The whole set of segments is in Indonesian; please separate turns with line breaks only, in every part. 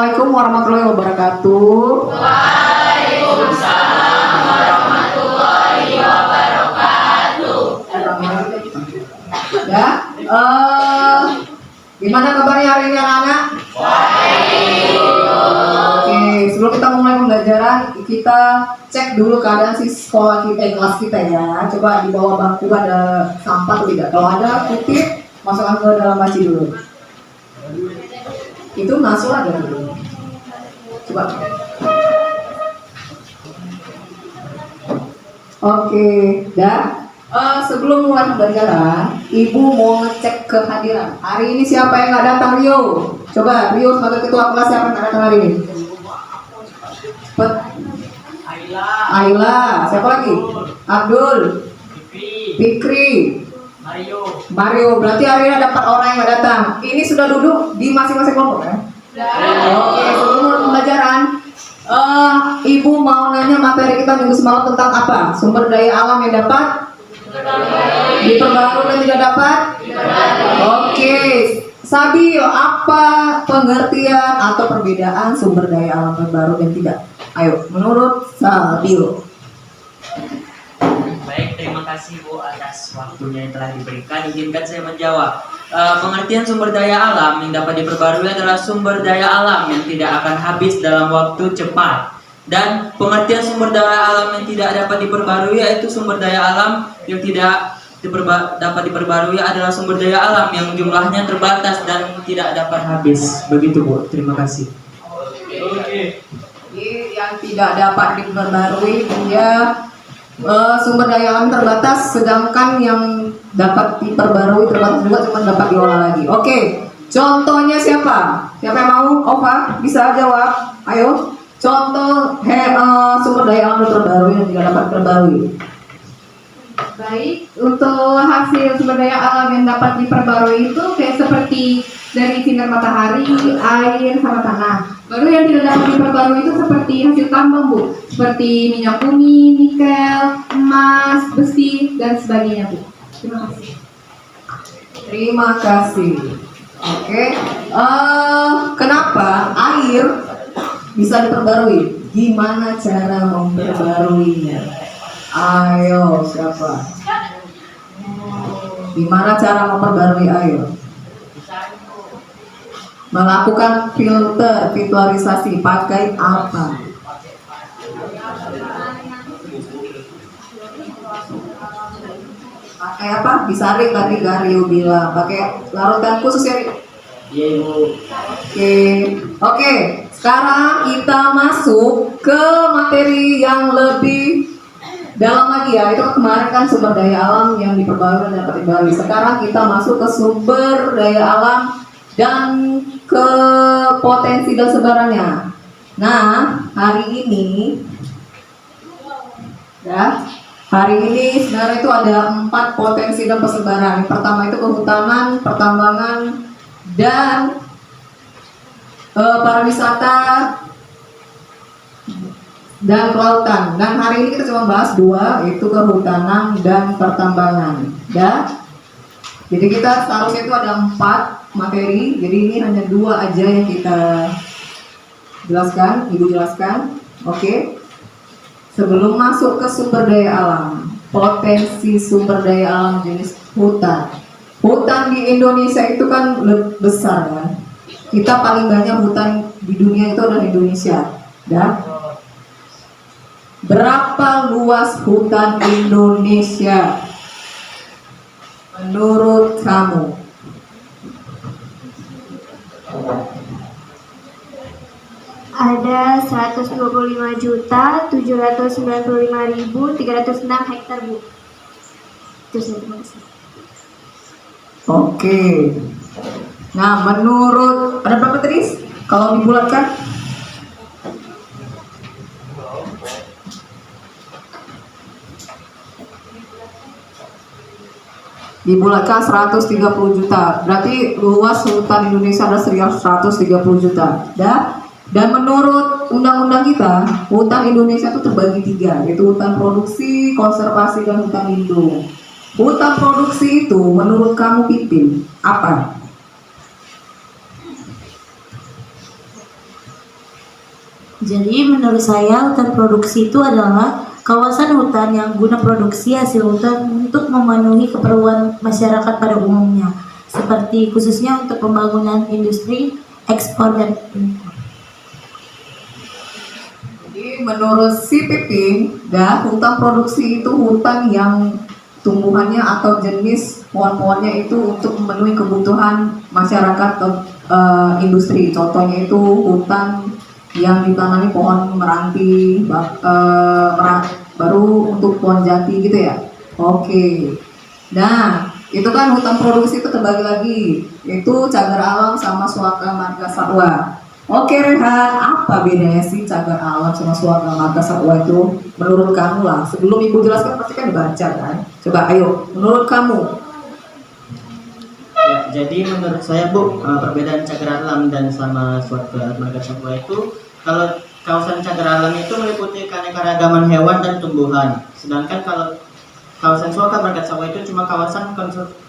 Assalamualaikum warahmatullahi wabarakatuh.
Waalaikumsalam warahmatullahi wabarakatuh.
Ya, gimana kabarnya hari ini anak-anak? Oke, sebelum kita mulai pembelajaran, kita cek dulu keadaan si sekolah kita, kelas kita ya. Coba di bawah bangku ada sampah atau tidak? Kalau ada, kutip, masukkan ke dalam laci dulu. Itu masuk ada dulu. Coba. Oke, dan sebelum mulai pembelajaran, Ibu mau ngecek kehadiran. Hari ini siapa yang nggak datang, Rio? Coba, Rio sebagai ketua kelas siapa yang nggak datang hari ini? Cepet. Ayla. Siapa lagi? Abdul. Fikri. Mario. Berarti hari ini dapat orang yang nggak datang. Ini sudah duduk di masing-masing kelompok ya? Oke, sebelum mulai pembelajaran, Ibu mau nanya materi kita minggu semalam tentang apa? Sumber daya alam yang dapat diperbarui dan tidak dapat? Oke, Sabio, apa pengertian atau perbedaan sumber daya alam terbaru dan tidak? Ayo, menurut Sabio.
Baik, terima kasih Bu atas waktunya yang telah diberikan. Izinkan saya menjawab. Pengertian sumber daya alam yang dapat diperbarui adalah sumber daya alam yang tidak akan habis dalam waktu cepat. Dan pengertian sumber daya alam yang tidak dapat diperbarui yaitu sumber daya alam yang tidak dapat diperbarui adalah sumber daya alam yang jumlahnya terbatas dan tidak dapat habis. Begitu Bu, terima kasih.
Oke. Yang tidak dapat diperbarui dia sumber daya alam terbatas, sedangkan yang dapat diperbarui terbatas juga cuma dapat diolah lagi. Oke, contohnya siapa? Siapa yang mau? Ova, bisa jawab? Ayo, contoh sumber daya alam terbaru yang tidak dapat diperbarui.
Baik, untuk hasil sumber daya alam yang dapat diperbarui itu kayak seperti dari sinar matahari, air, sama tanah. Lalu yang tidak dapat diperbarui itu seperti hasil tambang, Bu. Seperti minyak bumi, nikel, emas, besi, dan sebagainya, Bu. Terima kasih.
Terima kasih. Oke, kenapa air bisa diperbarui? Gimana cara memperbaruinya? Ayo, siapa? Gimana cara memperbarui air? Melakukan filterisasi pakai apa? Pakai apa? Disaring tadi Gario bilang. Pakai larutan khusus ya?
Iya Ibu.
Oke. Sekarang kita masuk ke materi yang lebih dalam lagi ya. Itu kemarin kan sumber daya alam yang diperbarui dan dapat diperbarui. Sekarang kita masuk ke sumber daya alam dan ke potensi dan sebarannya. Nah, hari ini sebenarnya itu ada 4 potensi dan persebaran. Yang pertama itu kehutanan, pertambangan, dan pariwisata dan kelautan. Dan hari ini kita cuma bahas 2, yaitu kehutanan dan pertambangan. Ya. Jadi kita seharusnya itu ada 4 materi. Jadi ini hanya 2 aja yang kita jelaskan, Ibu jelaskan. Oke. Sebelum masuk ke sumber daya alam, potensi sumber daya alam jenis hutan. Hutan di Indonesia itu kan besar kan. Kita paling banyak hutan di dunia itu adalah Indonesia. Dan berapa luas hutan Indonesia menurut kamu?
Ada 125.795.306 hektar, Bu. Itu saya terima kasih.
Oke. Nah, menurut ada berapa tadi? Kalau dibulatkan? Dibulatkan 130 juta. Berarti luas hutan Indonesia ada 130 juta. Dan menurut undang-undang kita, hutan Indonesia itu terbagi 3, yaitu hutan produksi, konservasi, dan hutan lindung. Hutan produksi itu menurut kamu Pipin apa?
Jadi menurut saya hutan produksi itu adalah kawasan hutan yang guna produksi hasil hutan untuk memenuhi keperluan masyarakat pada umumnya, seperti khususnya untuk pembangunan industri, ekspor dan impor.
Jadi menurut si Piping, hutan produksi itu hutan yang tumbuhannya atau jenis pohon-pohonnya itu untuk memenuhi kebutuhan masyarakat atau industri. Contohnya itu hutan yang ditanami pohon meranti, baru untuk pohon jati gitu ya. Oke. Nah, itu kan hutan produksi itu terbagi lagi, itu cagar alam sama suaka marga satwa. Oke Rehan, apa bedanya sih cagar alam sama suaka marga satwa itu? Menurut kamu lah, sebelum ibu jelaskan pasti kan dibaca kan? Coba ayo, menurut kamu.
Ya, jadi menurut saya Bu, perbedaan cagar alam dan sama suatu marga satwa itu, kalau kawasan cagar alam itu meliputi keanekaragaman hewan dan tumbuhan, sedangkan kalau kawasan suaka marga satwa itu cuma kawasan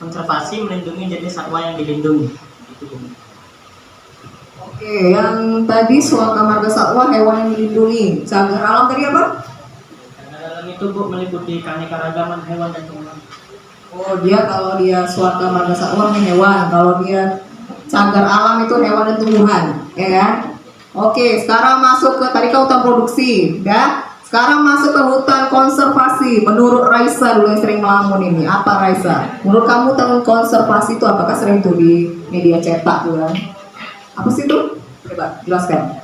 konservasi melindungi jenis satwa yang dilindungi. Itu, Bu.
Oke, yang tadi suaka marga satwa hewan yang dilindungi. Cagar alam tadi apa?
Cagar alam itu Bu meliputi keanekaragaman hewan dan tumbuhan.
Oh, kalau dia suaka marga satwa ini hewan, kalau dia cagar alam itu hewan dan tumbuhan, ya kan? Oke, sekarang masuk ke tadi ke hutan produksi, ya. Sekarang masuk ke hutan konservasi. Menurut Raisa dulu yang sering melamun ini, apa Raisa? Menurut kamu hutan konservasi itu apakah sering tuh di media cetak tuh kan? Apa sih itu? Coba jelaskan.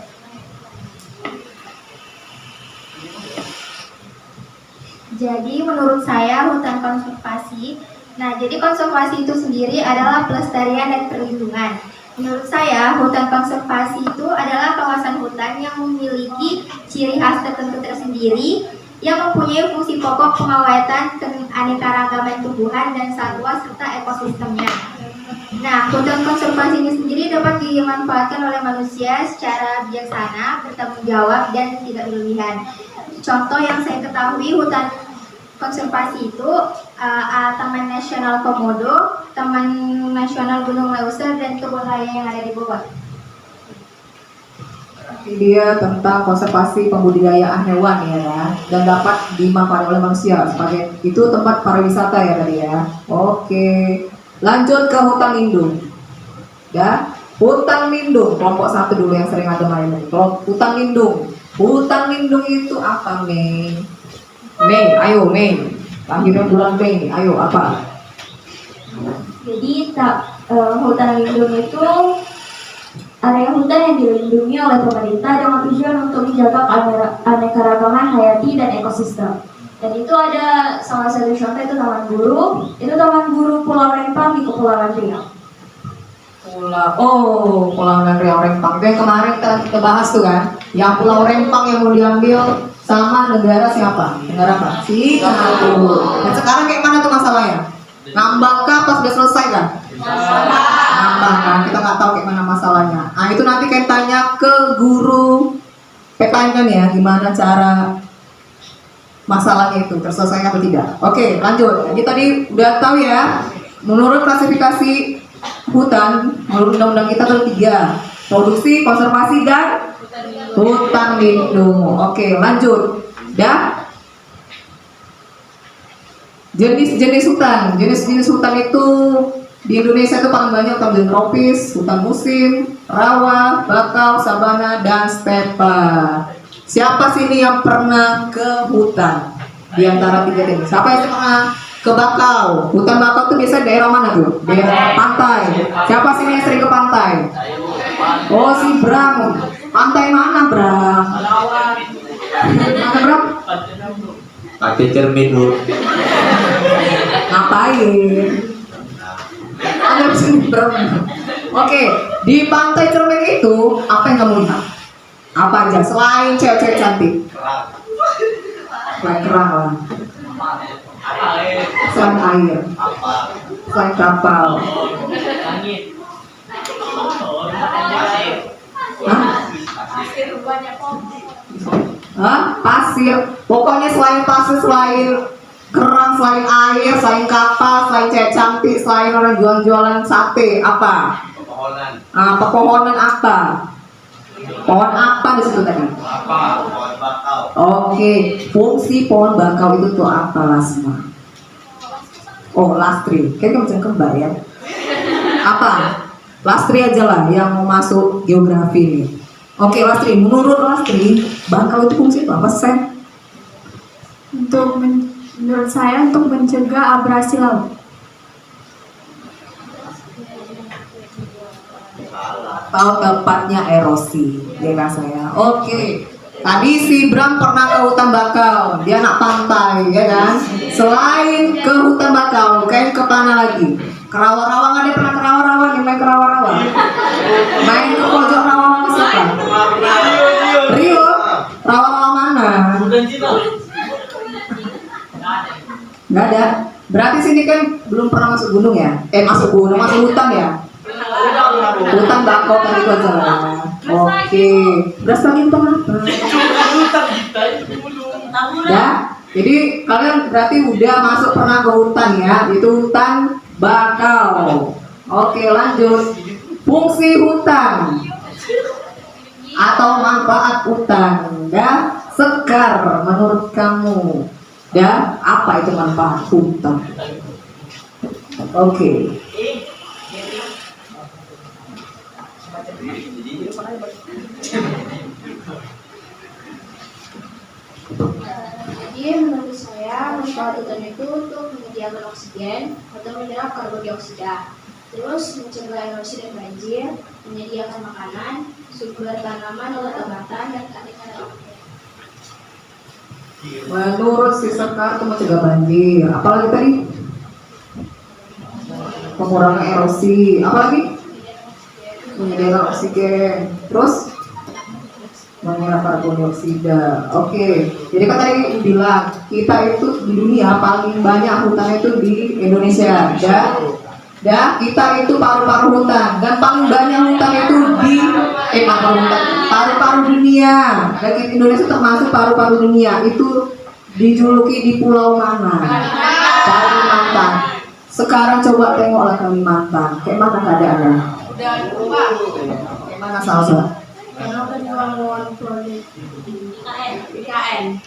Jadi menurut saya hutan konservasi, jadi konservasi itu sendiri adalah pelestarian dan perlindungan. Menurut saya hutan konservasi itu adalah kawasan hutan yang memiliki ciri khas tertentu tersendiri yang mempunyai fungsi pokok pengawatan keanekaragaman tumbuhan dan satwa serta ekosistemnya. Nah, hutan konservasi ini sendiri dapat dimanfaatkan oleh manusia secara bijaksana, bertanggung jawab, dan tidak berlebihan. Contoh yang saya ketahui hutan konservasi itu Taman Nasional Komodo, Taman Nasional Gunung Leuser, dan kebun raya yang ada di Bogor.
Ini dia tentang konservasi pembudidayaan hewan ya, dan dapat dimanfaatkan oleh manusia sebagai itu tempat pariwisata ya tadi ya. Oke, lanjut ke hutan lindung. Ya, hutan lindung kelompok 1 dulu yang sering ada main ini. Hutan lindung. Hutan lindung itu apa, Mei? Mei, ayo Mei. Lahirnya bulan Mei, ayo apa?
Jadi hutan lindung itu area hutan yang dilindungi oleh pemerintah dengan tujuan untuk menjaga keanekaragaman hayati dan ekosistem. Dan itu ada salah satu contoh itu Taman Guru. Itu Taman Guru Pulau Rempang di Kepulauan Riau.
Pulau Riau Rempang. Itu yang kemarin kita bahas tuh kan. Yang Pulau Rempang yang mau diambil sama negara siapa? Negara apa? Singapura. Dan sekarang kayak mana tuh masalahnya? Ngambang kah pas udah selesai kan? Ngambang kan, kita nggak tahu kayak mana masalahnya. Nah itu nanti kayak tanya ke guru PKN kan ya, gimana cara masalahnya itu terselesaikan atau tidak. Oke, lanjut. Jadi tadi udah tahu ya, menurut klasifikasi hutan, menurut undang-undang kita ada 3, produksi, konservasi, dan hutan lindung. Oke, lanjut. Jenis-jenis hutan. Jenis-jenis hutan itu di Indonesia itu paling banyak hutan tropis, hutan musim, rawa, bakau, sabana, dan stepa. Siapa sih ini yang pernah ke hutan? Di antara 3 ini. Siapa yang pernah ke bakau? Hutan bakau itu biasanya daerah mana tuh? Daerah pantai. Siapa sih ini yang sering ke pantai? Oh, si Bram. Pantai mana, Bram? Mana, Bram?
Pakai cermin Bu.
Ngapain? Ada sini Bram. Oke, di pantai Cermin itu apa yang kamu lihat? Apa aja selain cewek-cewek cantik? Selain kerang lah. Selain air. Selain kapal. Pasir. Pokoknya selain pasir, selain kerang, selain air, selain kapal, selain cewek cantik, selain orang jualan sate, apa? Pepohonan. Pepohonan apa? Pohon apa di situ tadi? Oke, fungsi pohon bakau itu tuh apa, Lasma? Oh, Lastri, kayaknya macam kembar ya. Apa? Lastri aja lah yang mau masuk geografi nih. Oke, Lastri, menurut Lastri, bakau itu fungsi apa sih?
Menurut saya untuk mencegah abrasi laut.
Atau tepatnya erosi, ya kan saya. Oke, tadi si Bram pernah ke hutan bakau, dia anak pantai, ya kan. Selain ke hutan bakau, kayak ke mana lagi? Ke rawa-rawa, nggak ada pernah ke rawa-rawa, main ke rawa-rawa. Main ke pojok rawa-rawa siapa? Rio, rawa-rawa mana? Nggak ada. Berarti sini kan belum pernah masuk gunung ya? Masuk gunung, masuk hutan ya? Hutan bakau tadi itu aja lah. Oke. Beras lagi hutan apa? Ya. Jadi kalian berarti udah masuk pernah ke hutan ya? Itu hutan bakau. Oke, lanjut. Fungsi hutan atau manfaat hutan, ya? Sekar menurut kamu, ya? Apa itu manfaat hutan? Oke.
Jadi menurut saya manfaat hutan itu untuk menyediakan oksigen atau menyerap karbon dioksida, terus mencegah erosi dan banjir, menyediakan makanan, sumber tanaman, obat-obatan, dan keanekaragaman.
Menurut si Sekar itu mencegah banjir. Apalagi tadi? Pengurangan erosi. Apalagi? Menyediakan oksigen. Terus? Menyerap karbon dioksida. Oke. Jadi kan tadi bilang kita itu di dunia paling banyak hutan itu di Indonesia. Dan kita itu paru-paru hutan dan paling banyak hutan itu di paru-paru dunia. Dan Indonesia termasuk paru-paru dunia. Itu dijuluki di pulau mana? Kalimantan. Sekarang coba tengoklah Kalimantan. Kayak mana keadaannya?
Udah berubah.
Kayak mana Salsa?
Karena udah dibangun proyek IKN.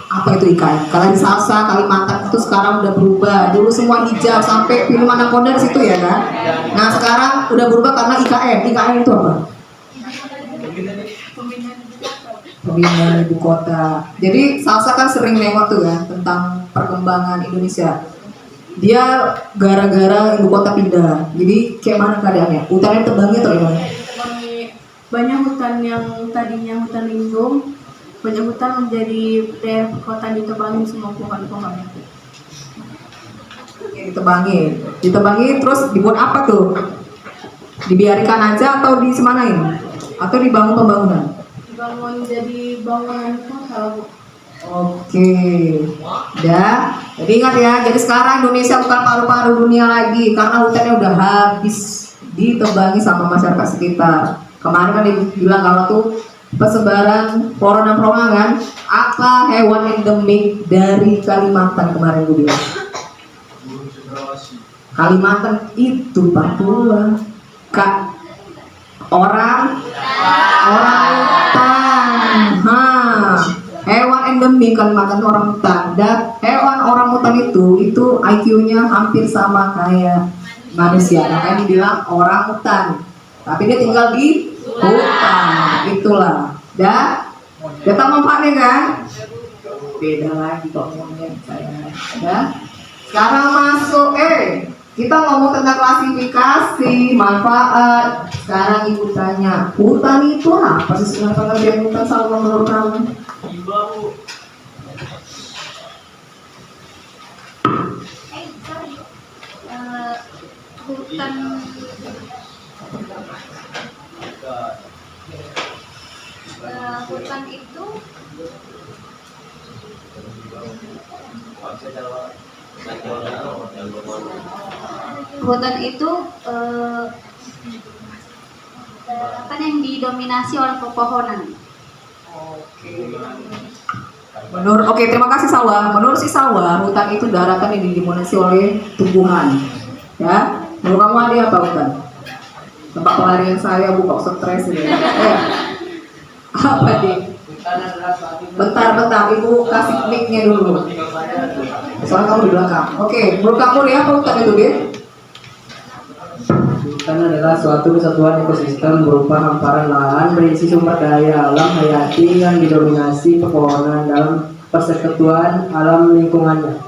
Apa itu IKN? Kalau di Salsa, Kalimantan itu sekarang udah berubah. Dulu semua hijau sampai film Anaconda di situ ya kan? Nah sekarang udah berubah karena IKN. IKN itu apa? Pembinaan ibu kota. Jadi Salsa kan sering nengok tuh ya tentang perkembangan Indonesia. Dia gara-gara ibu kota pindah. Jadi kayak mana keadaannya? Hutannya terbangnya atau gimana?
Banyak hutan yang tadinya hutan lindung, banyak hutan menjadi daerah perkotaan, ditebangin semua pohon-pohonnya. Ditebangin terus dibuat apa tuh? Dibiarkan aja atau disemanain? Atau dibangun pembangunan? Dibangun jadi bangunan kota, Bu.
Oke, dah. Jadi ingat ya, jadi sekarang Indonesia bukan paru-paru dunia lagi karena hutannya udah habis ditebangi sama masyarakat sekitar. Kemarin kan dibilang kalau tuh persebaran flora dan fauna kan, apa hewan endemik dari Kalimantan kemarin gue bilang? Kalimantan itu Papua. Kak, orang hutan. Hewan endemik Kalimantan itu orang hutan. Dan hewan orang hutan itu IQ-nya hampir sama kayak manusia. Makanya dibilang orang hutan. Tapi dia tinggal di hutan, itulah. Dah, data manfaatnya kan? Beda lagi kok ngomongnya saya. Dah. Sekarang masuk, kita ngomong tentang klasifikasi manfaat. Sekarang ibu tanya, hutan itu apa sih sebenarnya pengertian hutan selalu menurut kamu?
Hutan hutan itu kan yang didominasi oleh pepohonan.
Oke, terima kasih Sawah. Menurut si Sawah, hutan itu daratan yang didominasi oleh tumbuhan. Ya, menurut kamu ada apa hutan? Tempat pelarian saya buka stres ini. Apa deh? Bentar, ibu kasih mic-nya dulu. Soalnya kamu di belakang. Oke, menurut kamu nih apa hutan itu dia?
Hutan adalah suatu kesatuan ekosistem berupa hamparan lahan berisi sumber daya alam hayati yang didominasi pepohonan dalam persekutuan alam lingkungannya.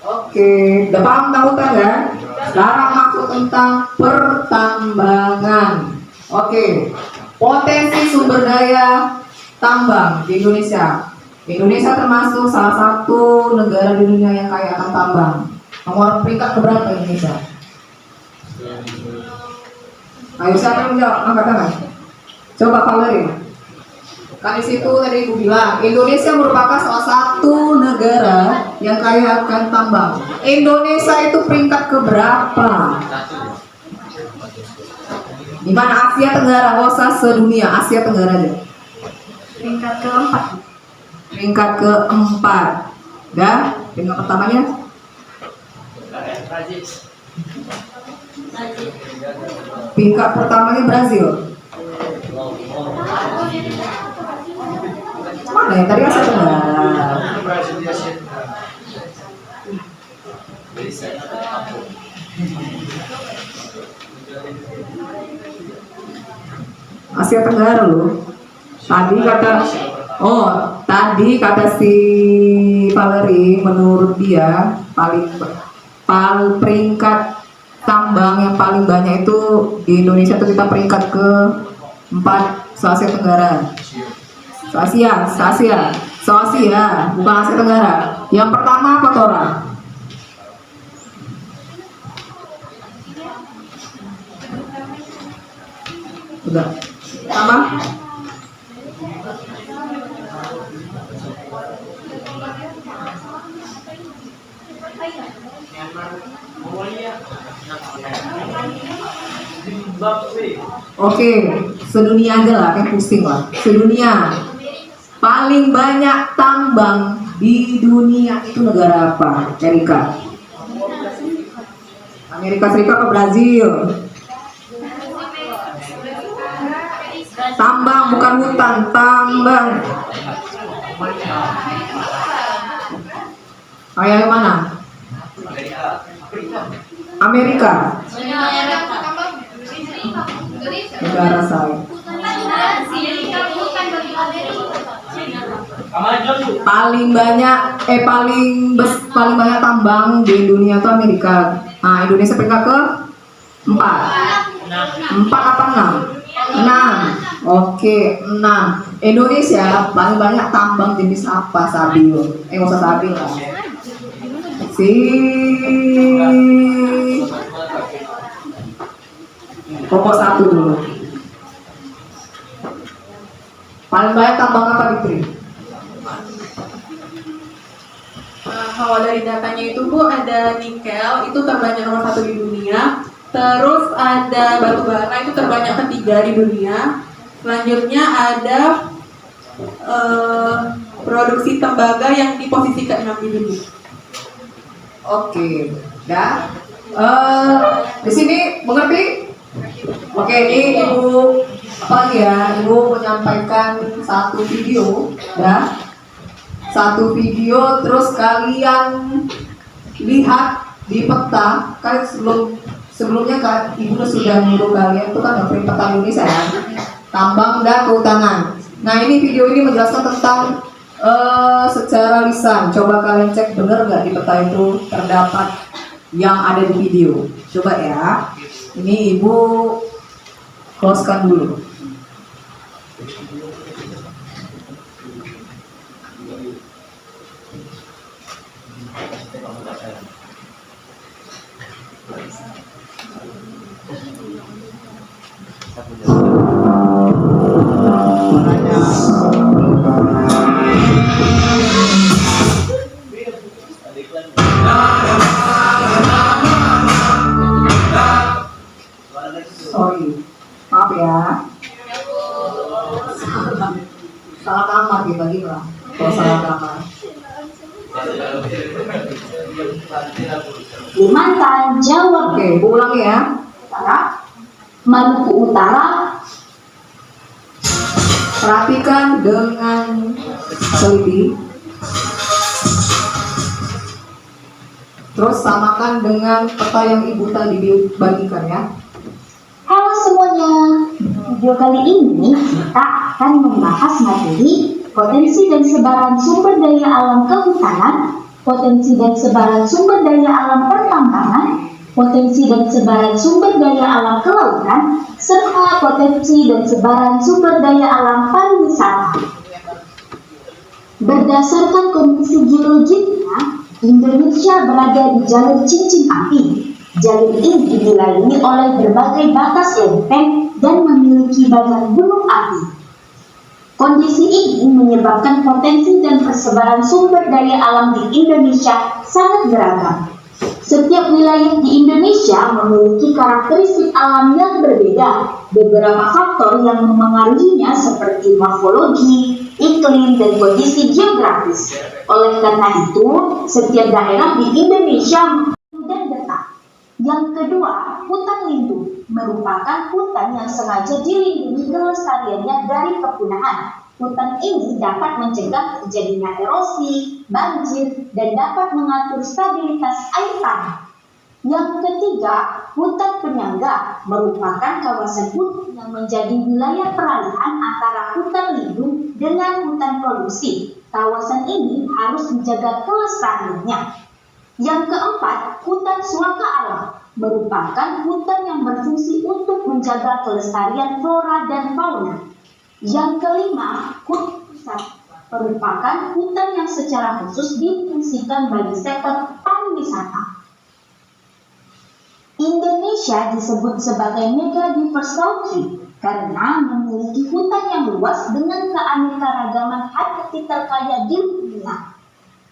Oke, udah paham tentang hutan kan? Sekarang masuk tentang pertambangan. Oke, potensi sumber daya tambang di Indonesia. Indonesia termasuk salah satu negara di dunia yang kaya akan tambang. Nomor peringkat keberapa Indonesia? Ayo siapa yang menjawab? Angkat tangan. Coba Valerie. Kan di situ tadi ibu bilang Indonesia merupakan salah satu negara yang kaya akan tambang. Indonesia itu peringkat keberapa? Di mana Asia Tenggara? Oh, sedunia Asia Tenggara aja.
Peringkat keempat.
Peringkat keempat. Dah, peringkat pertamanya? Peringkat pertamanya Brazil. Mana ya? Tadi Asia Tenggara. Asia Tenggara loh. Tadi kata si Valerie menurut dia peringkat tambang yang paling banyak itu di Indonesia itu kita peringkat ke-4 se-Asia Tenggara. Se-Asia, bukan Asia Tenggara. Yang pertama apa Tora? Udah. Sama? Oke, sedunia aja lah, kayak pusing lah. Sedunia paling banyak tambang di dunia itu negara apa? Amerika Serikat apa Brazil? Tambang bukan hutan, tambang. Kayak mana? Amerika. Negara saya. Paling banyak tambang di dunia itu Amerika. Nah, Indonesia peringkat ke-4. 4 apa 6? 6. Oke, 6. Indonesia paling banyak tambang jenis apa? Sabil. Nggak usah sabil lah. Pokok 1 dulu. Paling banyak tambang apa Fitri?
Kalau dari datanya itu Bu, ada nikel itu terbanyak nomor 1 di dunia. Terus ada batu bara itu terbanyak ketiga di dunia. Selanjutnya ada produksi tembaga yang di posisi ke-6 di dunia.
Oke, dah. Di sini mengerti? Oke, ini ibu ibu menyampaikan satu video, ya. Satu video, terus kalian lihat di peta. Kan sebelumnya kan ibu sudah nyuruh kalian itu kan ngeprint peta Indonesia ya, tambang dan kehutanan. Nah, ini video ini menjelaskan tentang secara lisan. Coba kalian cek bener nggak di peta itu terdapat yang ada di video. Coba ya. Ini ibu closekan dulu. Sorry, maaf ya. Salah kamar dibagi lah. Kalau salah kamar.
Kalimantan, Jawa,
Oke, ulang ya.
Utara, Maluku Utara,
Perhatikan dengan teliti. Terus samakan dengan peta yang ibu tadi dibagikan ya.
Halo semuanya, video kali ini kita akan membahas materi potensi dan sebaran sumber daya alam kehutanan, potensi dan sebaran sumber daya alam pertambangan, potensi dan sebaran sumber daya alam kelautan, serta potensi dan sebaran sumber daya alam pariwisata. Berdasarkan kondisi geologinya, Indonesia berada di jalur cincin api. Jalur ini diliputi oleh berbagai batas lempeng dan memiliki banyak gunung api. Kondisi ini menyebabkan potensi dan persebaran sumber daya alam di Indonesia sangat beragam. Setiap wilayah di Indonesia memiliki karakteristik alam yang berbeda. Beberapa faktor yang memengaruhinya seperti morfologi, iklim, dan kondisi geografis. Oleh karena itu, setiap daerah di Indonesia dan detak. Yang kedua, hutan lindung merupakan hutan yang sengaja dilindungi kelestariannya dari kepunahan. Hutan ini dapat mencegah terjadinya erosi, banjir, dan dapat mengatur stabilitas air tanah. Yang ketiga, hutan penyangga merupakan kawasan hutan yang menjadi wilayah peralihan antara hutan lindung dengan hutan produksi. Kawasan ini harus dijaga kelestariannya. Yang keempat, hutan suaka alam merupakan hutan yang berfungsi untuk menjaga kelestarian flora dan fauna. Yang kelima, hutan wisata merupakan hutan yang secara khusus difungsikan bagi sektor pariwisata. Indonesia disebut sebagai mega diverse country karena memiliki hutan yang luas dengan keanekaragaman hayati terkaya di dunia.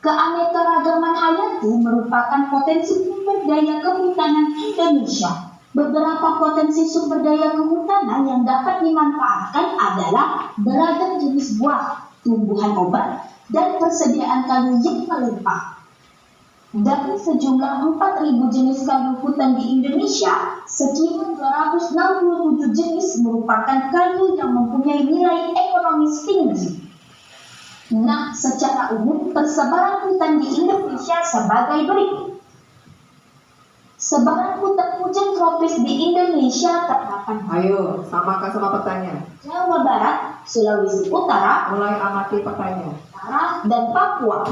Keanekaragaman hayati merupakan potensi sumber daya kehutanan Indonesia. Beberapa potensi sumber daya kehutanan yang dapat dimanfaatkan adalah beragam jenis buah, tumbuhan obat, dan persediaan kayu yang melimpah. Dari sejumlah 4.000 jenis kayu hutan di Indonesia, sekitar 267 jenis merupakan kayu yang mempunyai nilai ekonomis tinggi. Nah, secara umum persebaran hutan di Indonesia sebagai berikut. Sebaran hutan hujan tropis di Indonesia terdapat
Ayo, samakan sama petanya.
Jawa Barat, Sulawesi Utara,
Mulai amati petanya.
Utara, dan Papua.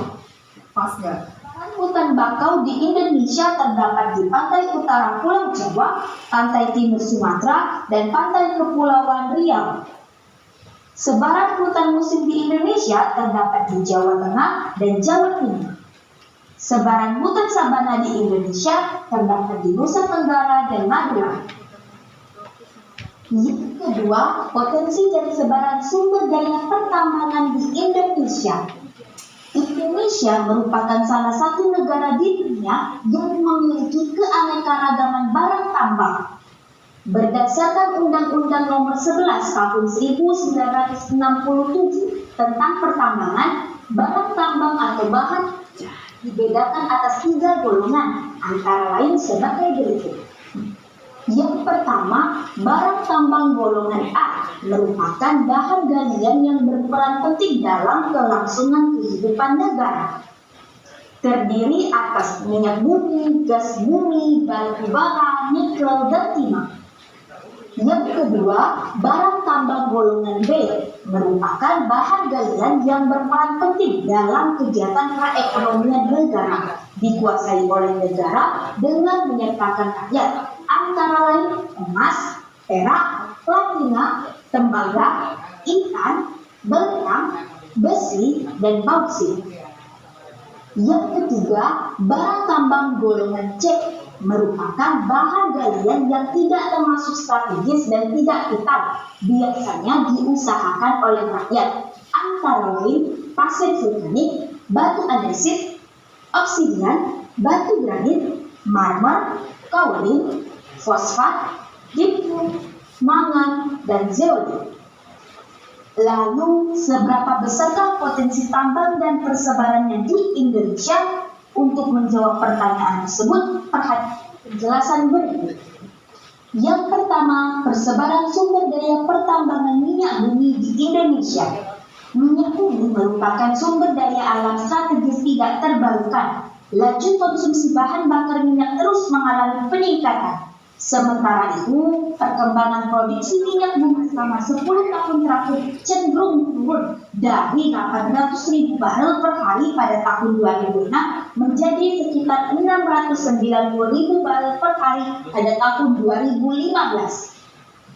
Pas nggak?
Sebaran hutan bakau di Indonesia terdapat di pantai utara Pulau Jawa, pantai timur Sumatera, dan pantai Kepulauan Riau. Sebaran hutan musim di Indonesia terdapat di Jawa Tengah dan Jawa Timur. Sebaran hutan sabana di Indonesia terdapat di Nusa Tenggara dan Madura. Yang kedua, potensi dan sebaran sumber daya pertambangan di Indonesia. Indonesia merupakan salah satu negara di dunia yang memiliki keanekaragaman barang tambang. Berdasarkan Undang-Undang Nomor 11 Tahun 1967 tentang pertambangan, barang tambang atau bahan dibedakan atas 3 golongan, antara lain sebagai berikut. Yang pertama, barang tambang golongan A merupakan bahan galian yang berperan penting dalam kelangsungan kehidupan negara. Terdiri atas minyak bumi, gas bumi, batu bara, nikel, dan timah. Yang kedua, barang tambang golongan B merupakan bahan galian yang berperan penting dalam kegiatan perekonomian negara, dikuasai oleh negara dengan menyertakan rakyat, antara lain emas, perak, platina, tembaga, intan, berlian, besi, dan bauksit. Yang ketiga, barang tambang golongan C merupakan bahan galian yang tidak termasuk strategis dan tidak vital, biasanya diusahakan oleh rakyat, antara lain pasir vulkanik, batu andesit, obsidian, batu granit, marmer, kaolin, fosfat, diprum, mangan, dan zeolit. Lalu, seberapa besarkah potensi tambang dan persebarannya di Indonesia? Untuk menjawab pertanyaan tersebut, perhatikan penjelasan berikut. Yang pertama, persebaran sumber daya pertambangan minyak bumi di Indonesia. Minyak bumi merupakan sumber daya alam strategis tidak terbarukan. Laju konsumsi bahan bakar minyak terus mengalami peningkatan. Sementara itu, perkembangan produksi minyak bumi selama 10 tahun terakhir cenderung turun dari 800.000 barel per hari pada tahun 2006 menjadi sekitar 690.000 barel per hari pada tahun 2015.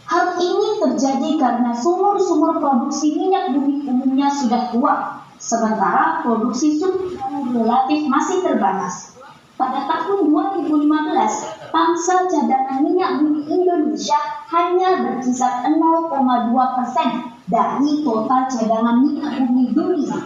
Hal ini terjadi karena sumur-sumur produksi minyak bumi umumnya sudah tua, sementara produksi subsumur relatif masih terbatas. Pada tahun 2015, pangsa cadangan minyak bumi Indonesia hanya berkisar 0,2% dari total cadangan minyak bumi dunia.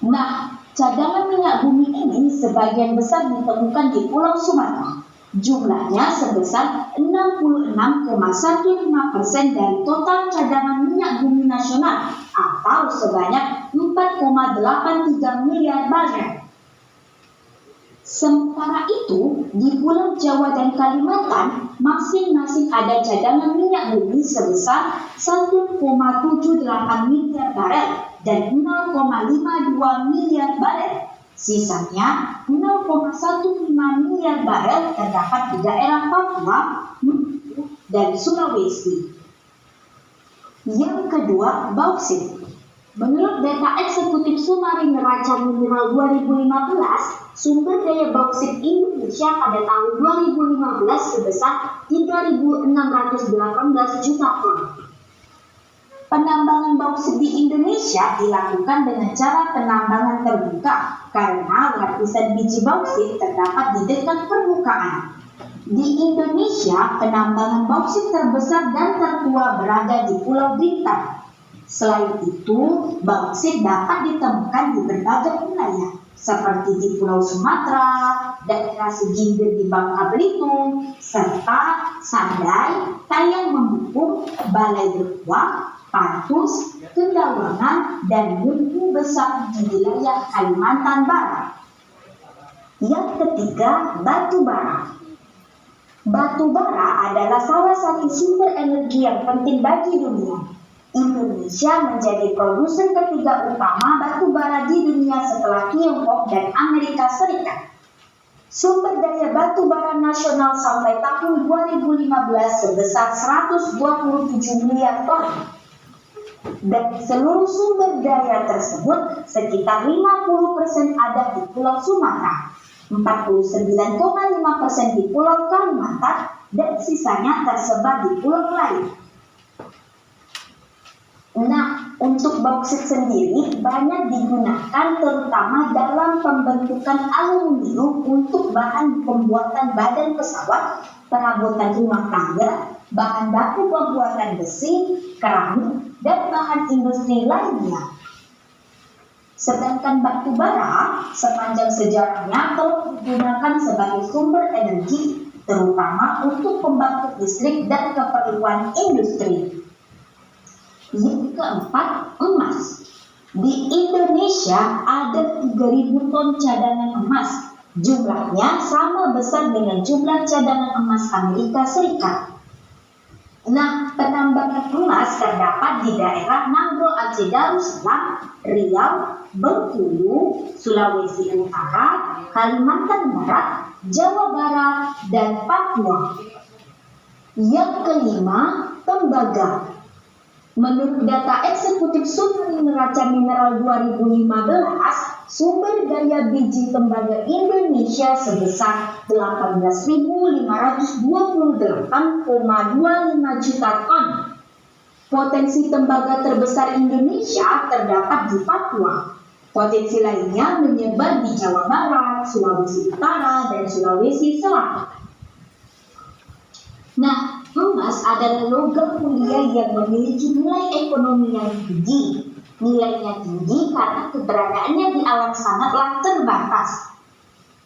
Nah, cadangan minyak bumi ini sebagian besar ditemukan di Pulau Sumatera. Jumlahnya sebesar 66,15% dari total cadangan minyak bumi nasional atau sebanyak 4,83 miliar barel. Sementara itu, di Pulau Jawa dan Kalimantan masing-masing ada cadangan minyak bumi sebesar 1,78 miliar barel dan 0,52 miliar barel. Sisanya 0,15 miliar barel terdapat di daerah Papua, Maluku, dan Sulawesi. Yang kedua, bauksit. Menurut data eksekutif Sumari Neraca Mineral 2015, sumber daya bauksit Indonesia pada tahun 2015 sebesar 3.618 juta ton. Penambangan bauksit di Indonesia dilakukan dengan cara penambangan terbuka karena lapisan biji bauksit terdapat di dekat permukaan. Di Indonesia, penambangan bauksit terbesar dan tertua berada di Pulau Bintan. Selain itu, bauksit dapat ditemukan di berbagai wilayah, seperti di Pulau Sumatera, daerah Sejingger di Bangka Belitung, serta Sandai, Tayang Membukung, Balai Berkuah, Patus, Kendawangan, dan Lumpu Besar di wilayah Kalimantan Barat. Yang ketiga, batu bara. Batu bara adalah salah satu sumber energi yang penting bagi dunia. Indonesia menjadi produsen ketiga utama batu bara di dunia setelah Tiongkok dan Amerika Serikat. Sumber daya batu bara nasional sampai tahun 2015 sebesar 127 miliar ton. Dari seluruh sumber daya tersebut, sekitar 50% ada di Pulau Sumatera, 49,5% di Pulau Kalimantan, dan sisanya tersebar di pulau lain. Nah, untuk bauksit sendiri banyak digunakan terutama dalam pembentukan aluminium untuk bahan pembuatan badan pesawat, perabotan rumah tangga, bahan baku pembuatan besi, keramik, dan bahan industri lainnya. Sedangkan batu bara sepanjang sejarahnya telah digunakan sebagai sumber energi terutama untuk pembangkit listrik dan keperluan industri. Yang keempat, emas. Di Indonesia ada 3.000 ton cadangan emas. Jumlahnya sama besar dengan jumlah cadangan emas Amerika Serikat. Nah, penambangan emas terdapat di daerah Nangro Aceh Darussalam, Riau, Bengkulu, Sulawesi Utara, Kalimantan Barat, Jawa Barat, dan Papua. Yang kelima, tembaga. Menurut data eksekutif Sumari Neraca Mineral 2015, sumber daya biji tembaga Indonesia sebesar 18.528,25 juta ton. Potensi tembaga terbesar Indonesia terdapat di Papua. Potensi lainnya menyebar di Jawa Barat, Sulawesi Utara, dan Sulawesi Selatan. Nah, emas adalah logam mulia yang memiliki nilai ekonomi yang tinggi. Nilainya tinggi karena keberadaannya di alam sangatlah terbatas.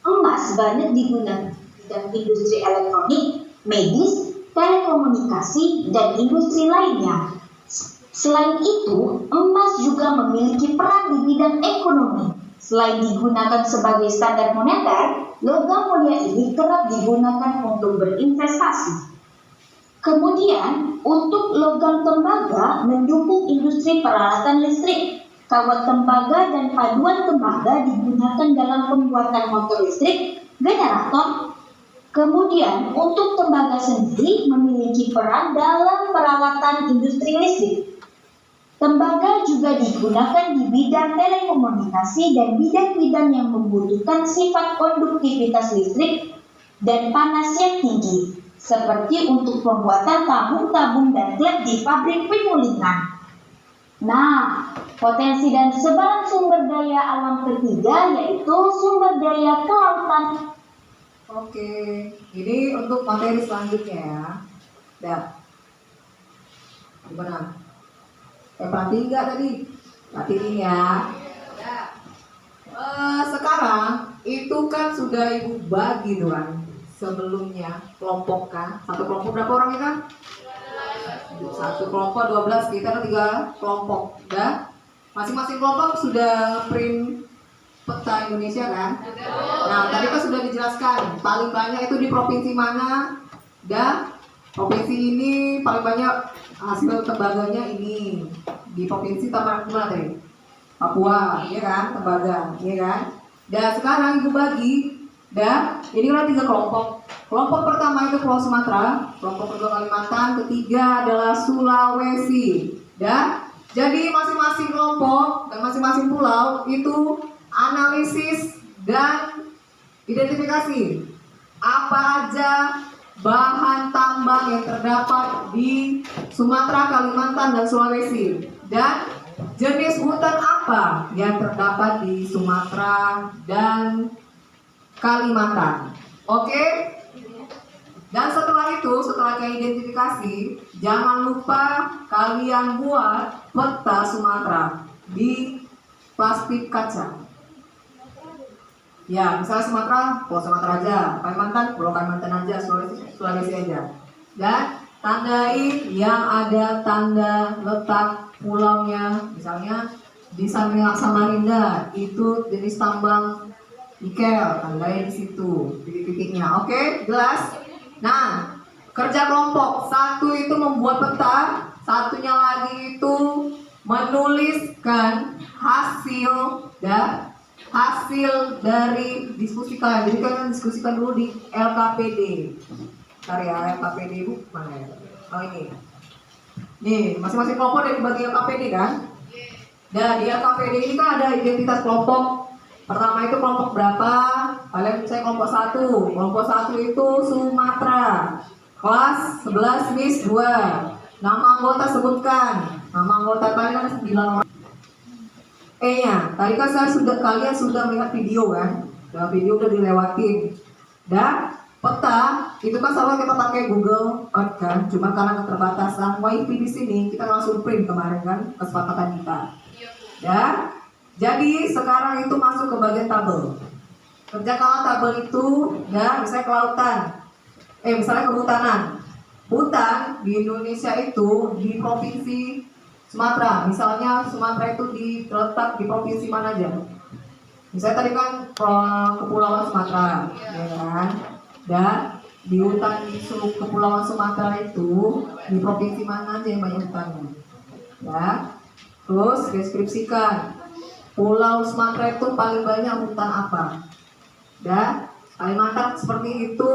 Emas banyak digunakan dalam industri elektronik, medis, telekomunikasi, dan industri lainnya. Selain itu, emas juga memiliki peran di bidang ekonomi. Selain digunakan sebagai standar moneter, logam mulia ini kerap digunakan untuk berinvestasi. Kemudian, untuk logam tembaga mendukung industri peralatan listrik. Kawat tembaga dan paduan tembaga digunakan dalam pembuatan motor listrik, generator. Kemudian, untuk tembaga sendiri memiliki peran dalam perawatan industri listrik. Tembaga juga digunakan di bidang telekomunikasi dan bidang-bidang yang membutuhkan sifat konduktivitas listrik dan panas yang tinggi, seperti untuk pembuatan tabung-tabung dan klep di pabrik penyulingan. Nah, potensi dan sebaran sumber daya alam ketiga yaitu sumber daya kelautan.
Oke, ini untuk materi selanjutnya ya. Dah. Gimana? Perhatiin nggak tadi? Perhatiin ya. Sekarang itu kan sudah ibu bagi tuh kan. Sebelumnya kelompok kan. Satu kelompok berapa orang ya kan? Satu kelompok 12, kita ada 3 kelompok. Dah. Masing-masing kelompok sudah print peta Indonesia kan? Nah, tadi kan sudah dijelaskan paling banyak itu di provinsi mana, dan provinsi ini paling banyak hasil tembaganya ini di provinsi mana tadi? Papua, ya kan? Tembaga, ya kan? Dan sekarang ibu bagi, dan ini kan 3 kelompok. Kelompok pertama itu Pulau Sumatera, kelompok kedua Kalimantan, ketiga adalah Sulawesi. Dan jadi masing-masing kelompok dan masing-masing pulau itu analisis dan identifikasi apa aja bahan tambang yang terdapat di Sumatera, Kalimantan, dan Sulawesi, dan jenis hutan apa yang terdapat di Sumatera dan Kalimantan. Oke? Dan setelah itu, setelah kalian identifikasi, jangan lupa kalian buat peta Sumatera di plastik kaca. Ya, misalnya Sumatera, Pulau Sumatera aja, Kalimantan, Pulau Kalimantan aja, Sulawesi aja. Dan tandain yang ada tanda letak pulaunya, misalnya di Samarinda itu jenis tambang nikel, tandain di situ titik-titiknya. Oke, jelas? Nah, kerja kelompok satu itu membuat peta, satunya lagi itu menuliskan hasil dan hasil dari diskusi kalian. Jadi kalian diskusikan dulu di LKPD. Bentar ya, LKPD bu mana ya? Oh ini. Nih, masing-masing kelompok dari bagi LKPD kan? Dan di LKPD ini kan ada identitas kelompok. Pertama itu kelompok berapa? Kalian saya kelompok 1. Kelompok 1 itu Sumatera. Kelas 11 Miss 2. Nama anggota sebutkan. Nama anggota kalian ada 9 orang. E-nya, tadi kan kalian sudah melihat video kan? Dan video udah dilewatin. Dan peta itu kan selalu kita pakai Google Earth kan? Cuma karena keterbatasan wifi di sini, kita langsung print kemarin kan kesepakatan kita. Dan jadi sekarang itu masuk ke bagian tabel. Kerja kalau tabel itu, ya misalnya kelautan, misalnya kehutanan. Hutan di Indonesia itu di provinsi Sumatera. Misalnya Sumatera itu diletak di provinsi mana aja? Misalnya tadi kan Kepulauan Sumatera, ya kan? Dan di hutan di Kepulauan Sumatera itu di provinsi mana aja yang banyak hutannya? Ya. Terus deskripsikan. Pulau Sumatera itu paling banyak hutan apa? Dan Kalimantan seperti itu,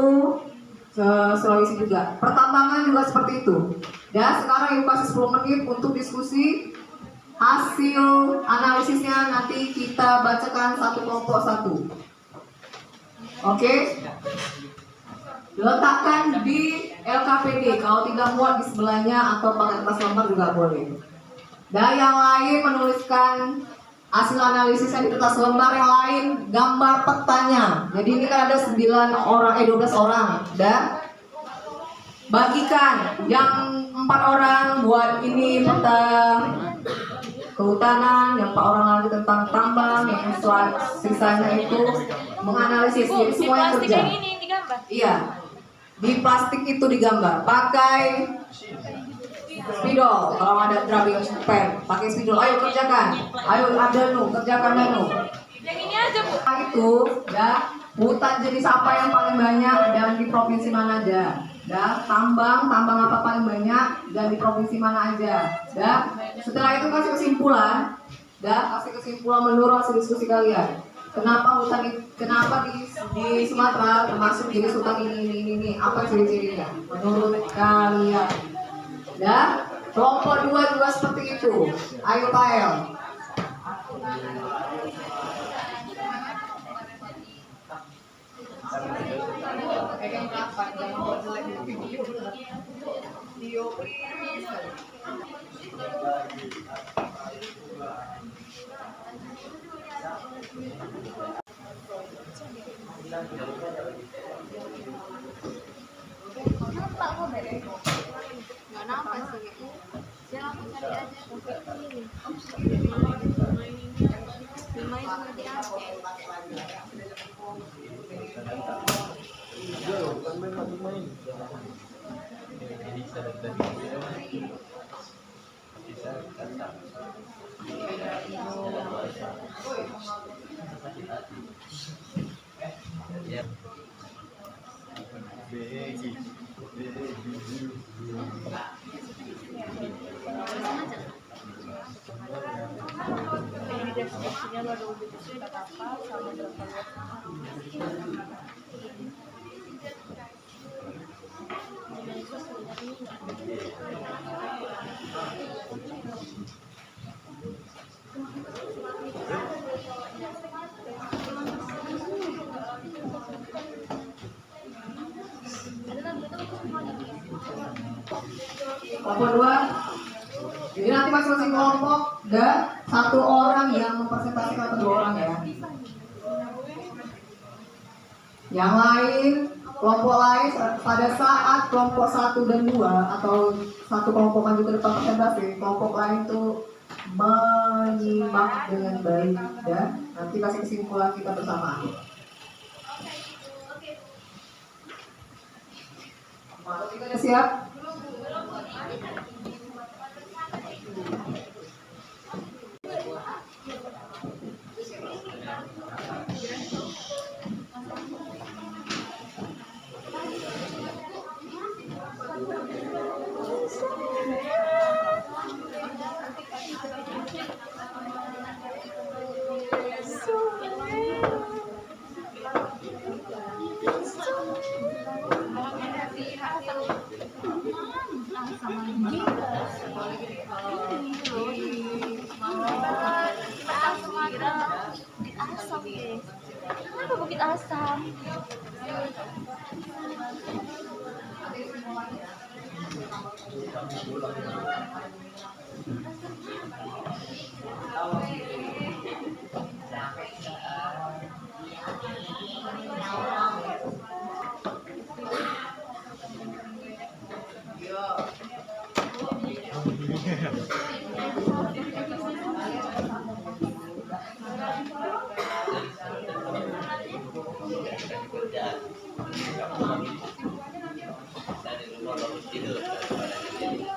Sulawesi juga. Pertambangan juga seperti itu. Dan sekarang ibu kasih 10 menit untuk diskusi hasil analisisnya, nanti kita bacakan satu kelompok satu. Oke? Letakkan di LKPD, kalau tidak muat di sebelahnya atau pakai kertas lembar juga boleh. Dan yang lain menuliskan hasil analisisnya di kertas lembar, yang lain gambar petanya. Jadi ini kan ada 12 orang. Dan bagikan yang 4 orang buat ini peta kehutanan, yang 4 orang lagi tentang tambang, yang sisanya itu menganalisis. Jadi semua yang kerja. Iya, di plastik itu digambar. Pakai spidol, kalau ada draping pen, pakai spidol. Ayo kerjakan, ayo Danu, kerjakan Danu.
Yang ini aja bu.
Itu ya, hutan jenis apa yang paling banyak dan di provinsi mana aja. Dan tambang apa paling banyak dan di provinsi mana aja. Dan setelah itu kasih kesimpulan. Dan kasih kesimpulan menurut hasil diskusi kalian. Kenapa di Sumatera termasuk jenis hutan ini apa ciri-cirinya menurut kalian? Dan kelompok 2 juga seperti itu. Ayo Pael. Kelompok 2. Jadi nanti masing-masing kelompok dan 1 orang yang mempresentasikan atau 2 orang ya. Yang lain, kelompok lain pada saat kelompok 1 dan 2 atau satu kelompok maju ke depan presentasi, kelompok lain itu menyimak dengan baik dan nanti kasih kesimpulan kita bersama. Sudah siap?
Kenapa Bukit Asam?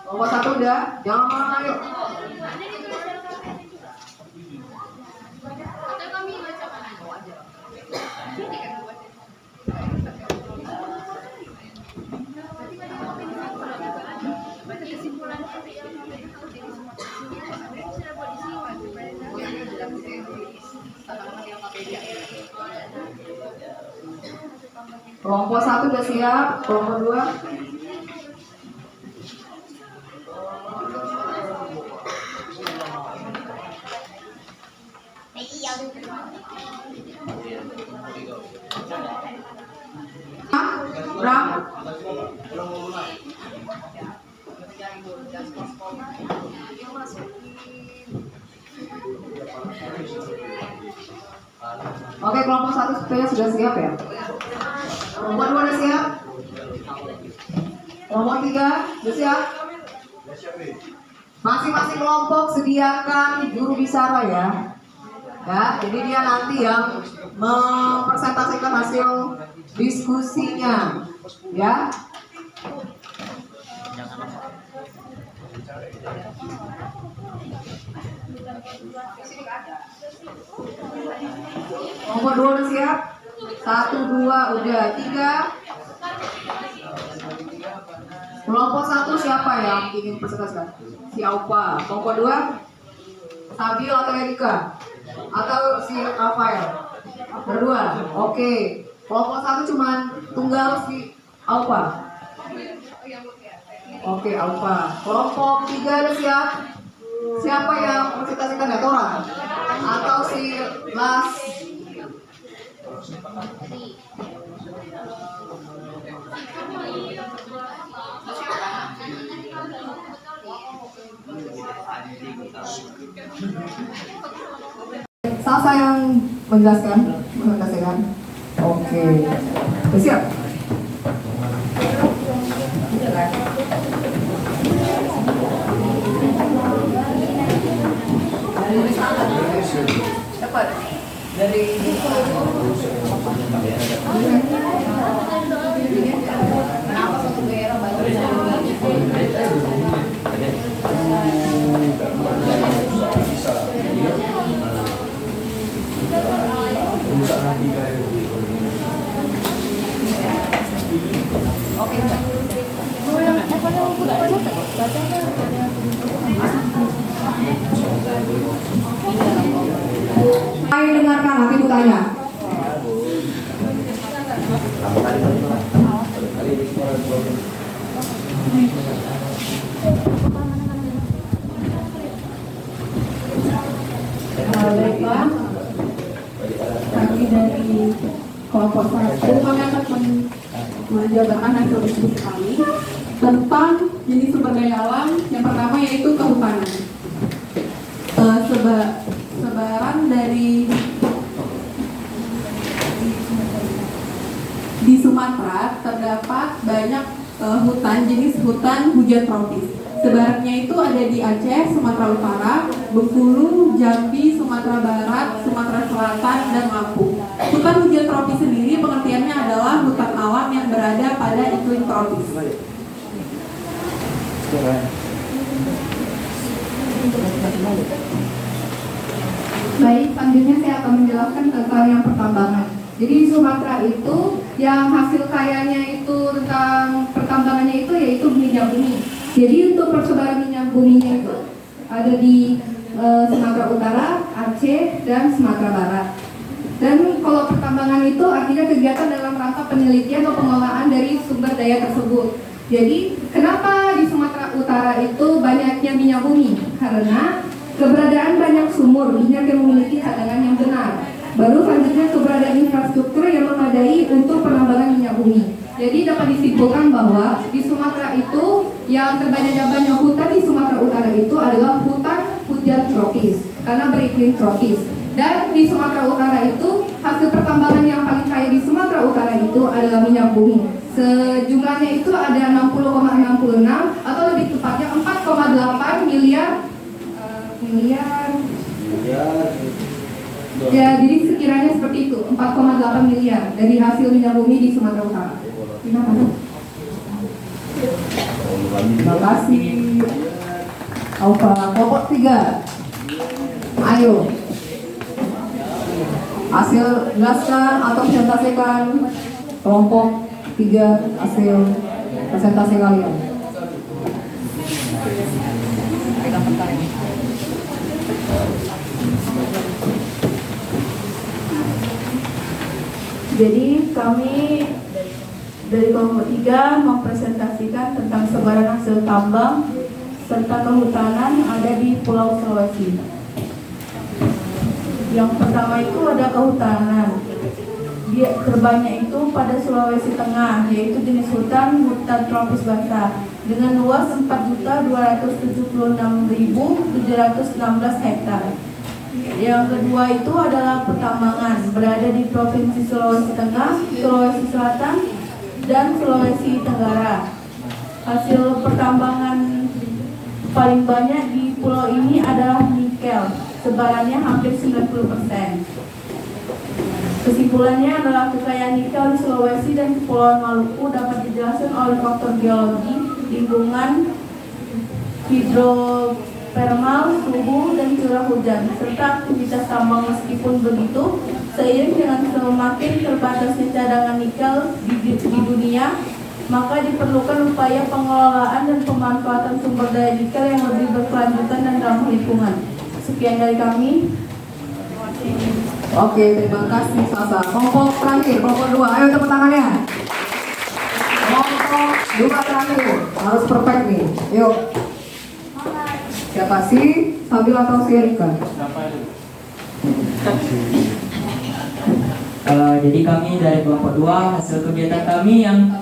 Nomor 1 udah, jangan marah yuk. Kelompok 1 udah siap, kelompok 2. Bram. Oke, kelompok 1 sepertinya sudah siap ya. Kelompok 2 udah siap. Kelompok 3 udah siap. Masing-masing kelompok sediakan juru bicara ya. Ya, jadi dia nanti yang mempresentasikan hasil diskusinya, ya. Nomor 2 udah siap? 1, 2 udah, 3. Kelompok 1 siapa yang ingin presentasikan? Si Aupa. Kelompok 2 Sabil atau Erika? Atau si Rafael? Berdua. Oke. Kelompok 1 cuman tunggal si Aupa. Oke, Aupa. Kelompok 3 ada siapa? Siapa yang presentasikan ya, Tora? Atau si Las? Sasa yang menjelaskan. Oke. Siap. Cepat. Dari kenapa satu daerah banyak? Oke. Ayo dengarkan, nanti aku tanya.
Baiklah, kami dari kelompok 1 kami akan menjabarkan hasil diskusi kami tentang jenis sumber daya alam. Yang pertama yaitu kehutanan. Sebaran dari di Sumatera terdapat banyak hutan jenis hutan hujan tropis. Sebarannya itu ada di Aceh, Sumatera Utara, Bengkulu, Jambi, Sumatera Barat, Sumatera Selatan, dan Lampung. Hutan hujan tropis sendiri pengertiannya adalah hutan alam yang berada pada iklim tropis. Baik, selanjutnya saya akan menjelaskan tentang yang pertambangan. Jadi di Sumatera itu yang hasil kayanya itu tentang pertambangannya itu yaitu minyak bumi. Jadi untuk persebaran minyak buminya itu ada di Sumatera Utara, Aceh, dan Sumatera Barat. Dan kalau pertambangan itu artinya kegiatan dalam rangka penelitian atau pengelolaan dari sumber daya tersebut. Jadi kenapa di Sumatera Utara itu banyaknya minyak bumi? Karena keberadaan banyak sumur minyak yang memiliki cadangan yang benar. Baru selanjutnya keberadaan infrastruktur yang memadai untuk penambangan minyak bumi. Jadi dapat disimpulkan bahwa di Sumatera itu yang terbanyak hutan di Sumatera Utara itu adalah hutan hujan tropis karena beriklim tropis. Dan di Sumatera Utara itu hasil pertambangan yang paling kaya di Sumatera Utara itu adalah minyak bumi. Sejumlahnya itu ada 60,66 atau lebih tepatnya 4,8 miliar. Ya, jadi sekiranya seperti itu, 4,8 miliar dari hasil minyak bumi di Sumatera Utara. Terima kasih. Aupa, kelompok 3. Ayo. Hasil jelaskan atau presentasikan kelompok 3 hasil presentasi kalian. Jadi kami dari kelompok 3 mempresentasikan tentang sebaran hasil tambang serta kehutanan ada di Pulau Sulawesi. Yang pertama itu ada kehutanan. Dia terbanyak itu pada Sulawesi Tengah, yaitu jenis hutan tropis basah dengan luas 4.276.716 hektar. Yang kedua itu adalah pertambangan, berada di Provinsi Sulawesi Tengah, Sulawesi Selatan, dan Sulawesi Tenggara. Hasil pertambangan paling banyak di pulau ini adalah nikel, sebarannya hampir 90%. Kesimpulannya adalah kekayaan nikel di Sulawesi dan Kepulauan Maluku dapat dijelaskan oleh faktor geologi, lingkungan, hidrotermal, suhu, dan curah hujan, serta aktivitas tambang. Meskipun begitu, seiring dengan semakin terbatasnya cadangan nikel di dunia,
maka diperlukan upaya pengelolaan dan pemanfaatan sumber daya nikel yang lebih berkelanjutan dan ramah lingkungan. Sekian dari kami.
Oke, terima kasih Sasa. Kelompok terakhir, kelompok 2. Ayo tepuk tangannya. Kelompok 2 terakhir. Harus perfect nih. Yuk. Siapa sih? Sabil atau si Erika?
Jadi kami dari kelompok 2, hasil kegiatan kami yang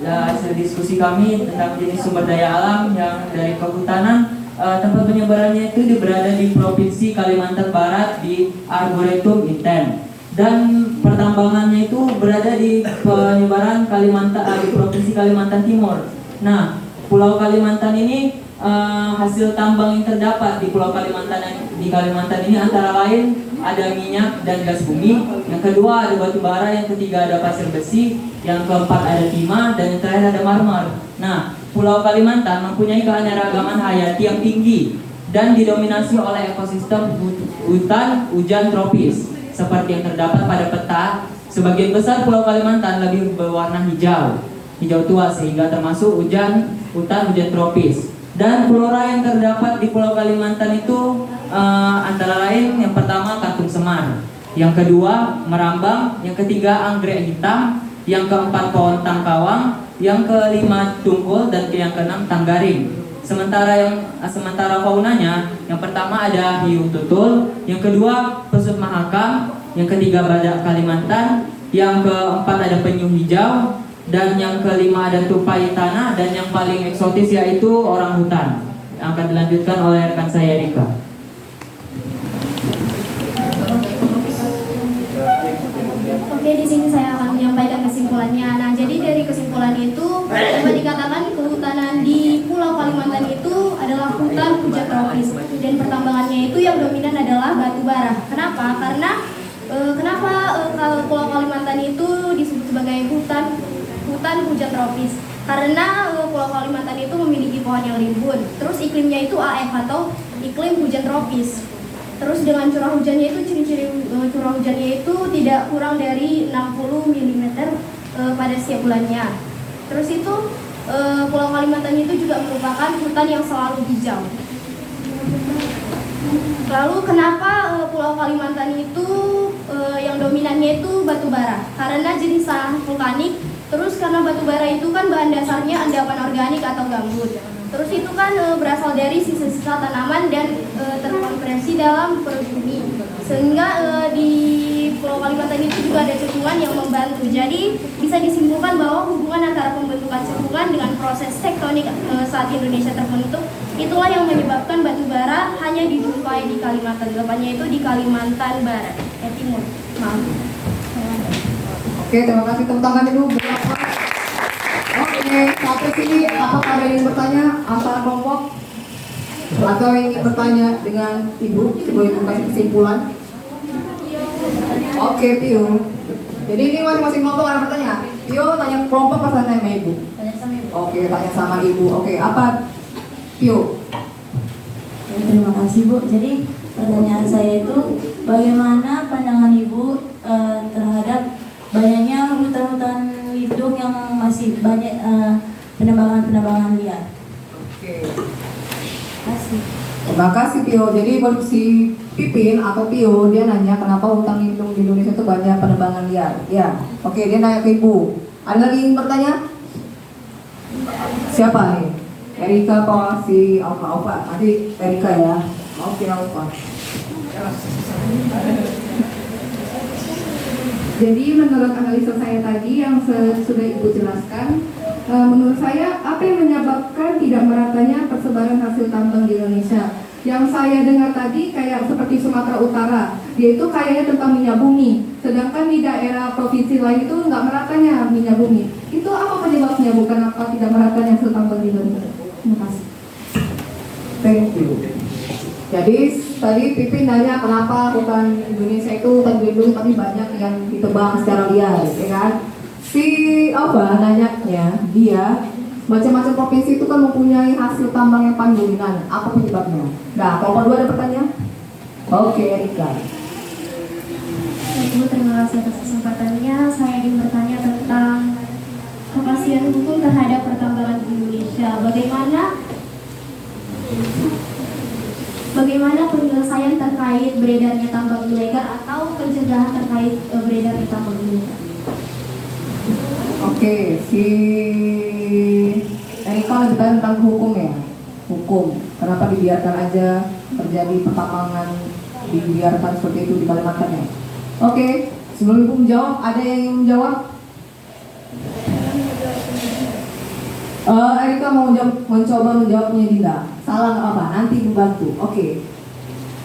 hasil diskusi kami tentang jenis sumber daya alam yang dari kehutanan. Tempat penyebarannya itu berada di Provinsi Kalimantan Barat di Arboretum Iten, dan pertambangannya itu berada di penyebaran di Provinsi Kalimantan Timur. Nah, Pulau Kalimantan ini hasil tambang yang terdapat di Pulau Kalimantan ini antara lain ada minyak dan gas bumi, yang kedua ada batu bara, yang ketiga ada pasir besi, yang keempat ada timah, dan yang terakhir ada marmer. Nah, Pulau Kalimantan mempunyai keanekaragaman hayati yang tinggi dan didominasi oleh ekosistem hutan hujan tropis seperti yang terdapat pada peta. Sebagian besar Pulau Kalimantan lebih berwarna hijau tua sehingga termasuk hutan hujan tropis. Dan flora yang terdapat di Pulau Kalimantan itu antara lain yang pertama katung semar, yang kedua merambang, yang ketiga anggrek hitam, yang keempat pohon tangkawang, yang kelima tungkul, dan yang keenam tanggaring. Sementara faunanya, yang pertama ada hiu tutul, yang kedua pesut mahakam, yang ketiga badak Kalimantan, yang keempat ada penyu hijau, dan yang kelima ada tupai tanah, dan yang paling eksotis yaitu orang hutan. Akan dilanjutkan oleh rekan saya Erika.
Oke, di sini saya akan menyampaikan kesimpulannya. Nah, jadi dari kesimpulan itu dapat dikatakan kehutanan di Pulau Kalimantan itu adalah hutan hujan tropis, dan pertambangannya itu yang dominan adalah batu bara. Kenapa? Karena Pulau Kalimantan itu disebut sebagai hutan hujan tropis? Karena Pulau Kalimantan itu memiliki pohon yang rimbun. Terus iklimnya itu AF atau iklim hujan tropis. Terus dengan curah hujannya itu, ciri-ciri curah hujannya itu tidak kurang dari 60 mm pada setiap bulannya. Terus itu Pulau Kalimantan itu juga merupakan hutan yang selalu hijau. Lalu kenapa Pulau Kalimantan itu yang dominannya itu batu bara? Karena jenis tanah vulkanik. Terus karena batu bara itu kan bahan dasarnya endapan organik atau gambut. Terus itu kan berasal dari sisa-sisa tanaman dan terkompresi dalam perut bumi. Sehingga di Pulau Kalimantan itu juga ada cekungan yang membantu. Jadi bisa disimpulkan bahwa hubungan antara pembentukan cekungan dengan proses tektonik saat Indonesia terbentuk, itulah yang menyebabkan batu bara hanya dijumpai di Kalimantan. Tepatnya itu di Kalimantan Barat, Timur. Maaf.
Oke, terima kasih. Tepuk tangan dulu. Oke, sampai sini apakah ada yang bertanya antara kelompok? Atau yang ingin bertanya dengan Ibu sebagai kasih kesimpulan? Oke, Pio. Jadi ini masing-masing kelompok ada bertanya. Pio tanya kelompok pas tanya sama Ibu. Oke, tanya sama Ibu. Oke, apa Pio?
Terima kasih Bu. Jadi pertanyaan saya itu bagaimana pandangan Ibu terhadap banyaknya hutan-hutan lindung yang masih banyak penambangan liar.
Oke. Terima kasih Pio. Jadi menurut si Pipin atau Pio, dia nanya kenapa hutan lindung di Indonesia itu banyak penebangan liar. Ya, oke, dia nanya ke Ibu. Ada lagi yang bertanya? Siapa nih? Erika atau si Alfa? Nanti Erika ya. Oke, Alfa.
Jadi menurut analisa saya tadi yang sudah Ibu jelaskan, menurut saya apa yang menyebabkan tidak meratanya persebaran hasil tambang di Indonesia? Yang saya dengar tadi kayak seperti Sumatera Utara, dia itu kayaknya tentang minyak bumi, sedangkan di daerah provinsi lain itu nggak meratanya minyak bumi. Itu apa penyebabnya? Bukan apa tidak meratanya hasil tambang di Indonesia? Terima kasih.
Thank you. Jadi tadi Pipin nanya kenapa hutan Indonesia itu hutan lindung tapi banyak yang ditebang secara liar, ya kan? Si apa nanyanya dia macam-macam provinsi itu kan mempunyai hasil tambang yang paling dominan. Apa penyebabnya? Nah, kalau kedua ada pertanyaan? Oke, Erika.
Ibu, terima kasih atas kesempatannya. Saya ingin bertanya tentang kapasitas beredarnya tambang ilegal atau pencegahan terkait beredarnya tambang ilegal.
Oke, si Erika lebih tahu tentang hukum ya. Hukum. Kenapa dibiarkan aja terjadi pertambangan, dibiarkan seperti itu di Kalimantan ya? Oke, sebelum Ibu menjawab, ada yang ingin menjawab? Erika mau mencoba menjawabnya Dinda. Salah nggak apa, nanti Ibu bantu. Oke.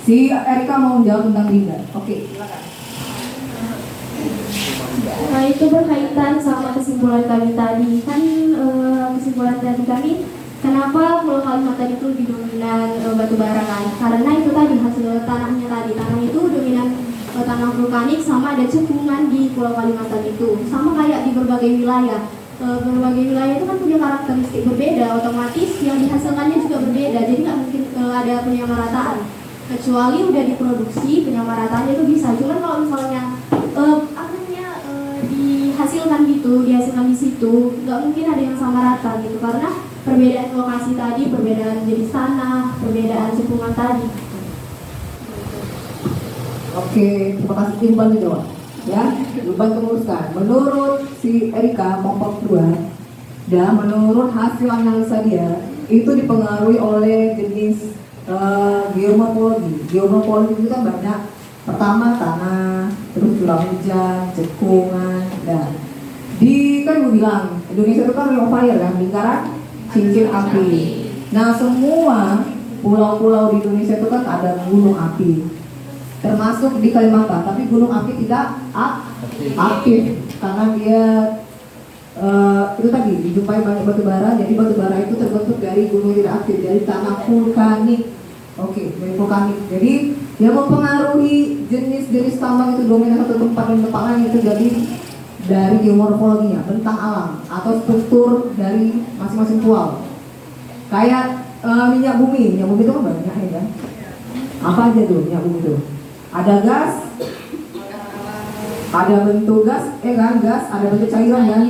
Si Erika mau menjawab tentang Dinda. Oke, silakan.
Nah, itu berkaitan sama kesimpulan kami tadi. Kan kesimpulan dari kami, kenapa Pulau Kalimantan itu lebih dominan batu bara kan? Karena itu tadi hasil tanahnya tadi. Tanah itu dominan tanah vulkanik sama ada cekungan di Pulau Kalimantan itu. Sama kayak di berbagai wilayah. Berbagai wilayah itu kan punya karakteristik berbeda, otomatis yang dihasilkannya juga berbeda. Jadi nggak mungkin ada penyamarataan. Kecuali udah diproduksi, penyamarataannya itu bisa. Cuman kalau misalnya dihasilkan di situ, nggak mungkin ada yang sama rata gitu, karena perbedaan lokasi tadi, perbedaan jenis tanah, perbedaan cekungan tadi.
Oke, terima kasih Ibu bantu jawab. Ya, Ibu bantu meluruskan. Menurut si Erika kelompok 2, dan menurut hasil analisa dia, itu dipengaruhi oleh jenis geomorfologi. Geomorfologi itu kan banyak. Pertama tanah, terus curah hujan, cekungan, dan kan Ibu bilang Indonesia itu kan ring of fire kan, lingkaran cincin api. Nah, semua pulau-pulau di Indonesia itu kan ada gunung api, termasuk di Kalimantan. Tapi gunung api tidak aktif karena dia itu tadi dijumpai banyak batu bara. Jadi batu bara itu terbentuk dari gunung tidak aktif, dari tanah vulkanik. Oke, dari vulkanik. Jadi yang mempengaruhi jenis-jenis tambang itu dominan satu tempat dan tempat lain itu jadi dari geomorfologinya, bentang alam atau struktur dari masing-masing pulau. Kayak minyak bumi itu kan banyak ya kan? Apa aja tuh minyak bumi itu? Ada gas, ada bentuk gas, kan gas, ada bentuk cairan kan?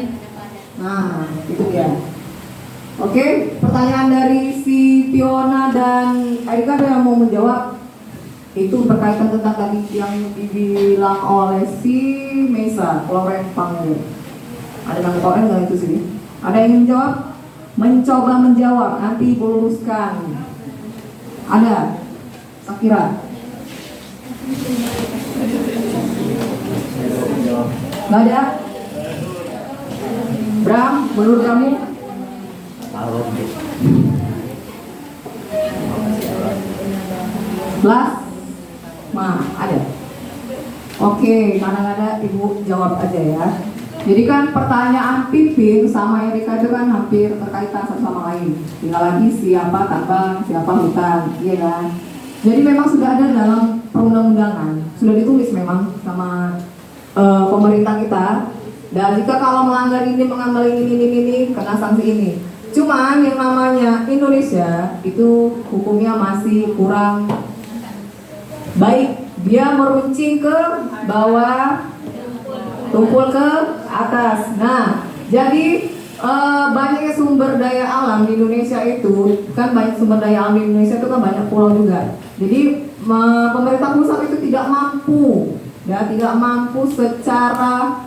Nah, itu dia. Oke, pertanyaan dari si Fiona dan Erika ada yang mau menjawab? Itu berkaitan tentang tadi yang dibilang oleh si Mesa, Loren Pangu. Ada nama Loren nggak itu sini? Ada yang ingin menjawab? Mencoba menjawab, nanti Ibu luruskan. Ada? Sakira? Nggak ada? Bram, menurut kamu? Belas? Ada. Oke, karena nggak ada, Ibu jawab aja ya. Jadi kan pertanyaan Pipin sama Erika itu kan hampir terkaitan satu sama lain. Tinggal lagi siapa tambang, siapa hutan, iya kan? Jadi memang sudah ada dalam perundang-undangan, sudah ditulis memang sama pemerintah kita. Dan jika kalau melanggar ini, mengambil ini, kena sanksi ini. Cuman yang namanya Indonesia itu hukumnya masih kurang baik. Dia meruncing ke bawah, tumpul ke atas. Nah, jadi banyaknya sumber daya alam di Indonesia itu kan banyak sumber daya alam di Indonesia itu kan banyak pulau juga. Jadi pemerintah pusat itu tidak mampu, ya tidak mampu secara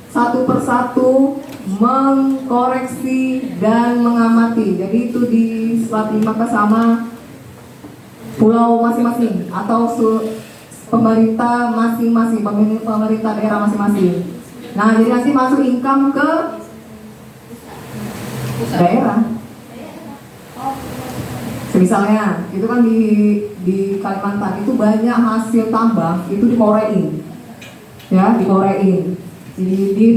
satu persatu mengkoreksi dan mengamati. Jadi itu di Selat Limaka sama pulau masing-masing atau pemerintah masing-masing, pemerintah daerah masing-masing. Nah, jadi nanti masuk income ke daerah. Misalnya, itu kan di Kalimantan itu banyak hasil tambang itu dikorein, ya dikorein. Di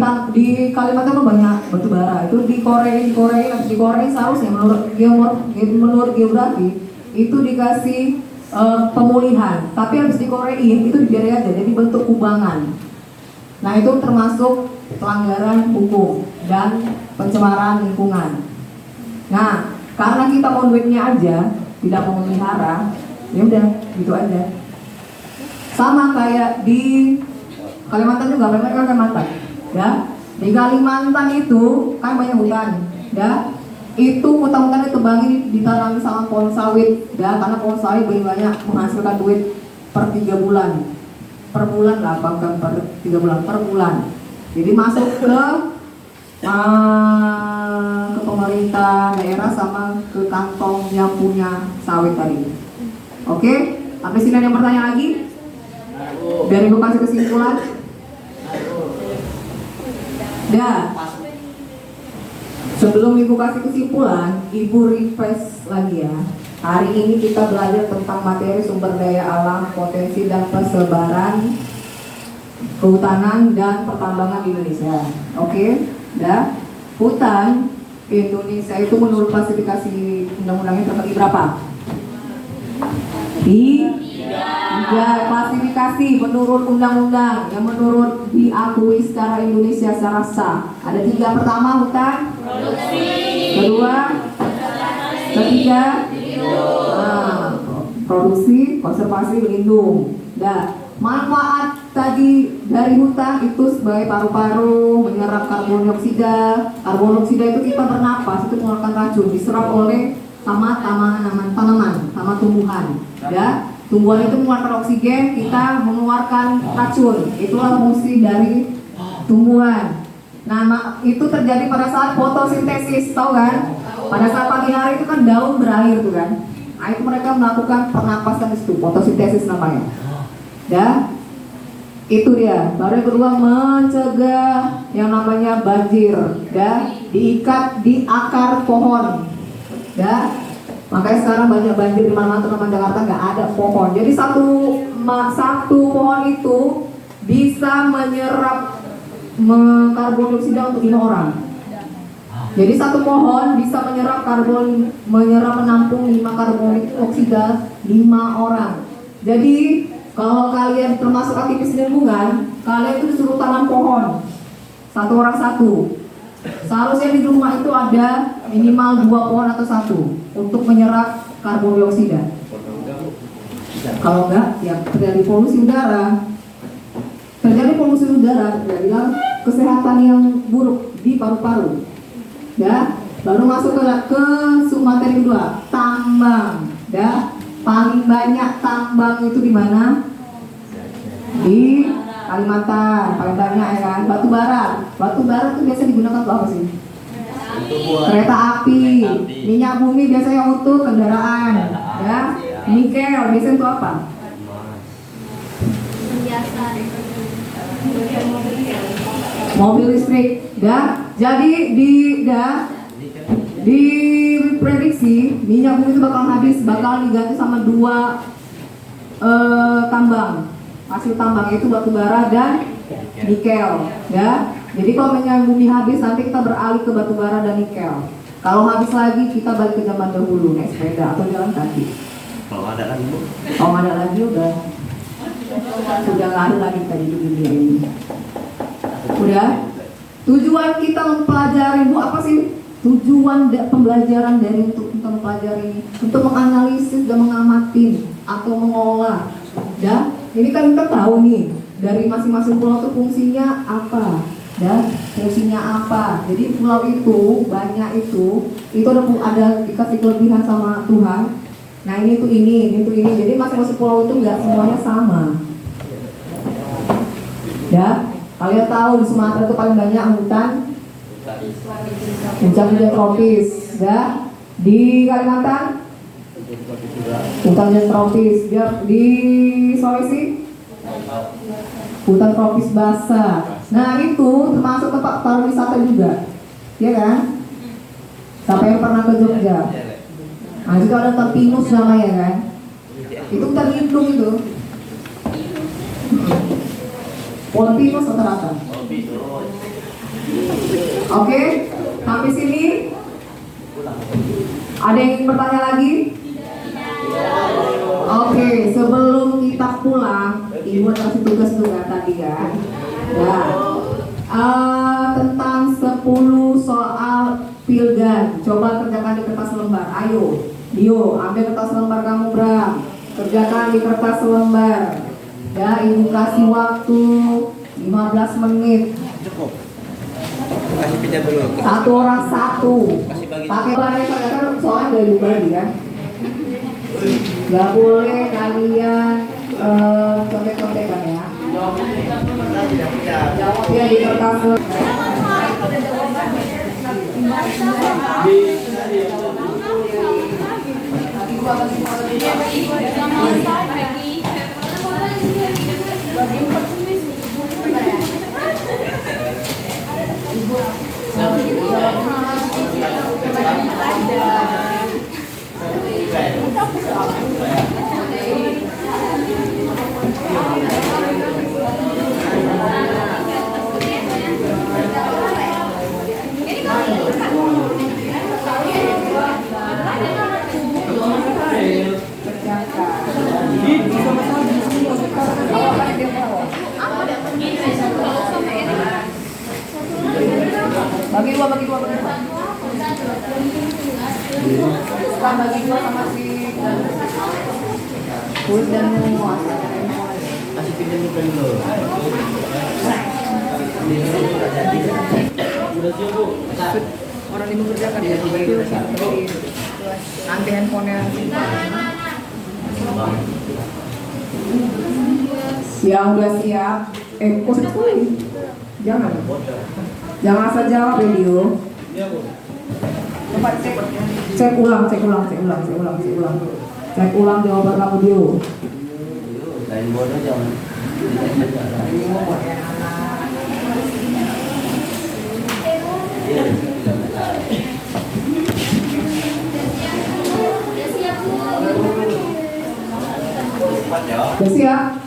Kalimantan kan banyak batu bara itu dikorein seharusnya menurut geografi itu dikasih pemulihan, tapi habis dikorein itu dibiarin aja jadi bentuk kubangan. Nah, itu termasuk pelanggaran hukum dan pencemaran lingkungan. Nah, karena kita mau duitnya aja, tidak mau memelihara, ya udah gitu aja. Sama kayak di Kalimantan juga, Kalimantan, ya. Di Kalimantan itu kan banyak hutan, ya. Itu hutan-hutan ditebangin ditanami sama pohon sawit, ya, karena pohon sawit banyak menghasilkan duit per 3 bulan. Per bulan lah, bukan per 3 bulan, per bulan. Jadi masuk ke pemerintah daerah sama ke kantong yang punya sawit tadi. Oke? Sampai sini ada yang bertanya lagi? Biar Ibu kasih kesimpulan. Dah. Sebelum Ibu kasih kesimpulan, Ibu refresh lagi ya. Hari ini kita belajar tentang materi sumber daya alam, potensi dan persebaran kehutanan dan pertambangan di Indonesia. Oke? Dah. Hutan Indonesia itu menurut klasifikasi undang-undangnya terbagi berapa? Tiga klasifikasi menurut undang-undang yang menurut diakui secara Indonesia secara sah. Ada 3. Pertama hutan, kedua, ketiga, produksi, konservasi, berlindung. Dan manfaat tadi dari hutan itu sebagai paru-paru, menyerap karbon dioksida. Karbon dioksida itu kita bernapas, itu mengeluarkan racun, diserap oleh sama tanaman, sama tumbuhan. Ya, tumbuhan itu mengeluarkan oksigen, kita mengeluarkan racun. Itulah fungsi dari tumbuhan. Nah, itu terjadi pada saat fotosintesis, tahu kan? Pada saat pagi hari itu kan daun berair tuh kan. Nah, itu mereka melakukan pernapasan itu, fotosintesis namanya. Ya, itu dia. Baru yang kedua mencegah yang namanya banjir. Ya, diikat di akar pohon. Ya, makanya sekarang banyak banjir di mana-mana, terutama Jakarta nggak ada pohon. Jadi satu pohon itu bisa menyerap karbon dioksida untuk 5 orang. Jadi satu pohon bisa menampung 5 karbon dioksida 5 orang. Jadi kalau kalian termasuk aktivis lingkungan, kalian itu disuruh tanam pohon 1 orang 1. Seharusnya di rumah itu ada minimal 2 pohon atau 1 untuk menyerap karbon dioksida. Kalau enggak, ya terjadi polusi udara. Terjadi polusi udara, terjadi kesehatan yang buruk di paru-paru. Ya, baru masuk ke materi kedua, tambang. Ya, paling banyak tambang itu di mana? Di Kalimantan, paling banyak ya kan. Batu bara itu biasa digunakan untuk apa sih? Kereta api. Minyak bumi biasanya untuk kendaraan. Ya, nikel biasanya untuk apa? Mobil listrik. Ya, jadi diprediksi minyak bumi itu bakal diganti sama 2 tambang. Hasil tambang itu batu bara dan nikel, ya. Jadi kalau minyak bumi habis, nanti kita beralih ke batu bara dan nikel. Kalau habis lagi, kita balik ke zaman dahulu, naik sepeda atau jalan kaki.
Kalau ada lagi, Bu?
Kalau ada lagi sudah nggak ada lagi tadi di dunia ini. Udah. Tujuan kita mempelajari, Bu, apa sih? Tujuan pembelajaran dari untuk kita mempelajari, untuk menganalisis dan mengamati atau mengolah. Ya, ini kan kita tahu nih dari masing-masing pulau itu fungsinya apa, dan fungsinya apa. Jadi pulau itu banyak itu ada dikasih kelebihan sama Tuhan. Nah ini tuh ini. Jadi masing-masing pulau itu nggak semuanya sama. Ya, kalian tahu di Sumatera itu paling banyak hutan tropis. Ya, di Kalimantan hutan tropis. Di Sulawesi hutan tropis basah. Nah itu termasuk tempat pariwisata juga, ya kan? Siapa yang pernah ke Jogja? Nah itu ada hutan pinus namanya kan? Itu hutan lindung itu. Pohon pinus rata-rata. Oke, sampai sini ada yang ingin bertanya lagi? Oke, sebelum kita pulang, Ibu kasih tugas juga tadi kan. Nah, tentang 10 soal Pilgan, coba kerjakan di kertas lembar. Ayo, Dio, ambil kertas lembar kamu, Bram. Kerjakan di kertas lembar. Ya, Ibu kasih waktu 15 menit.
Cukup. Kasih pinjam dulu.
1 orang 1. Pakai barang kan soalnya dari bagi kan. Gak boleh kalian contek-contekan ya. Jawab ya di kertas. Bagi dua. Sekarang bagi dua sama si Kuis dan Muas.
Kasih pinjam dulu.
Orang ini mengerjakan ya dibagi nanti handphonenya yang udah siap. Jangan asal jawab video. Coba cek ulang jawaban kamu Dio.
Lain bodoh jangan.
Udah siap?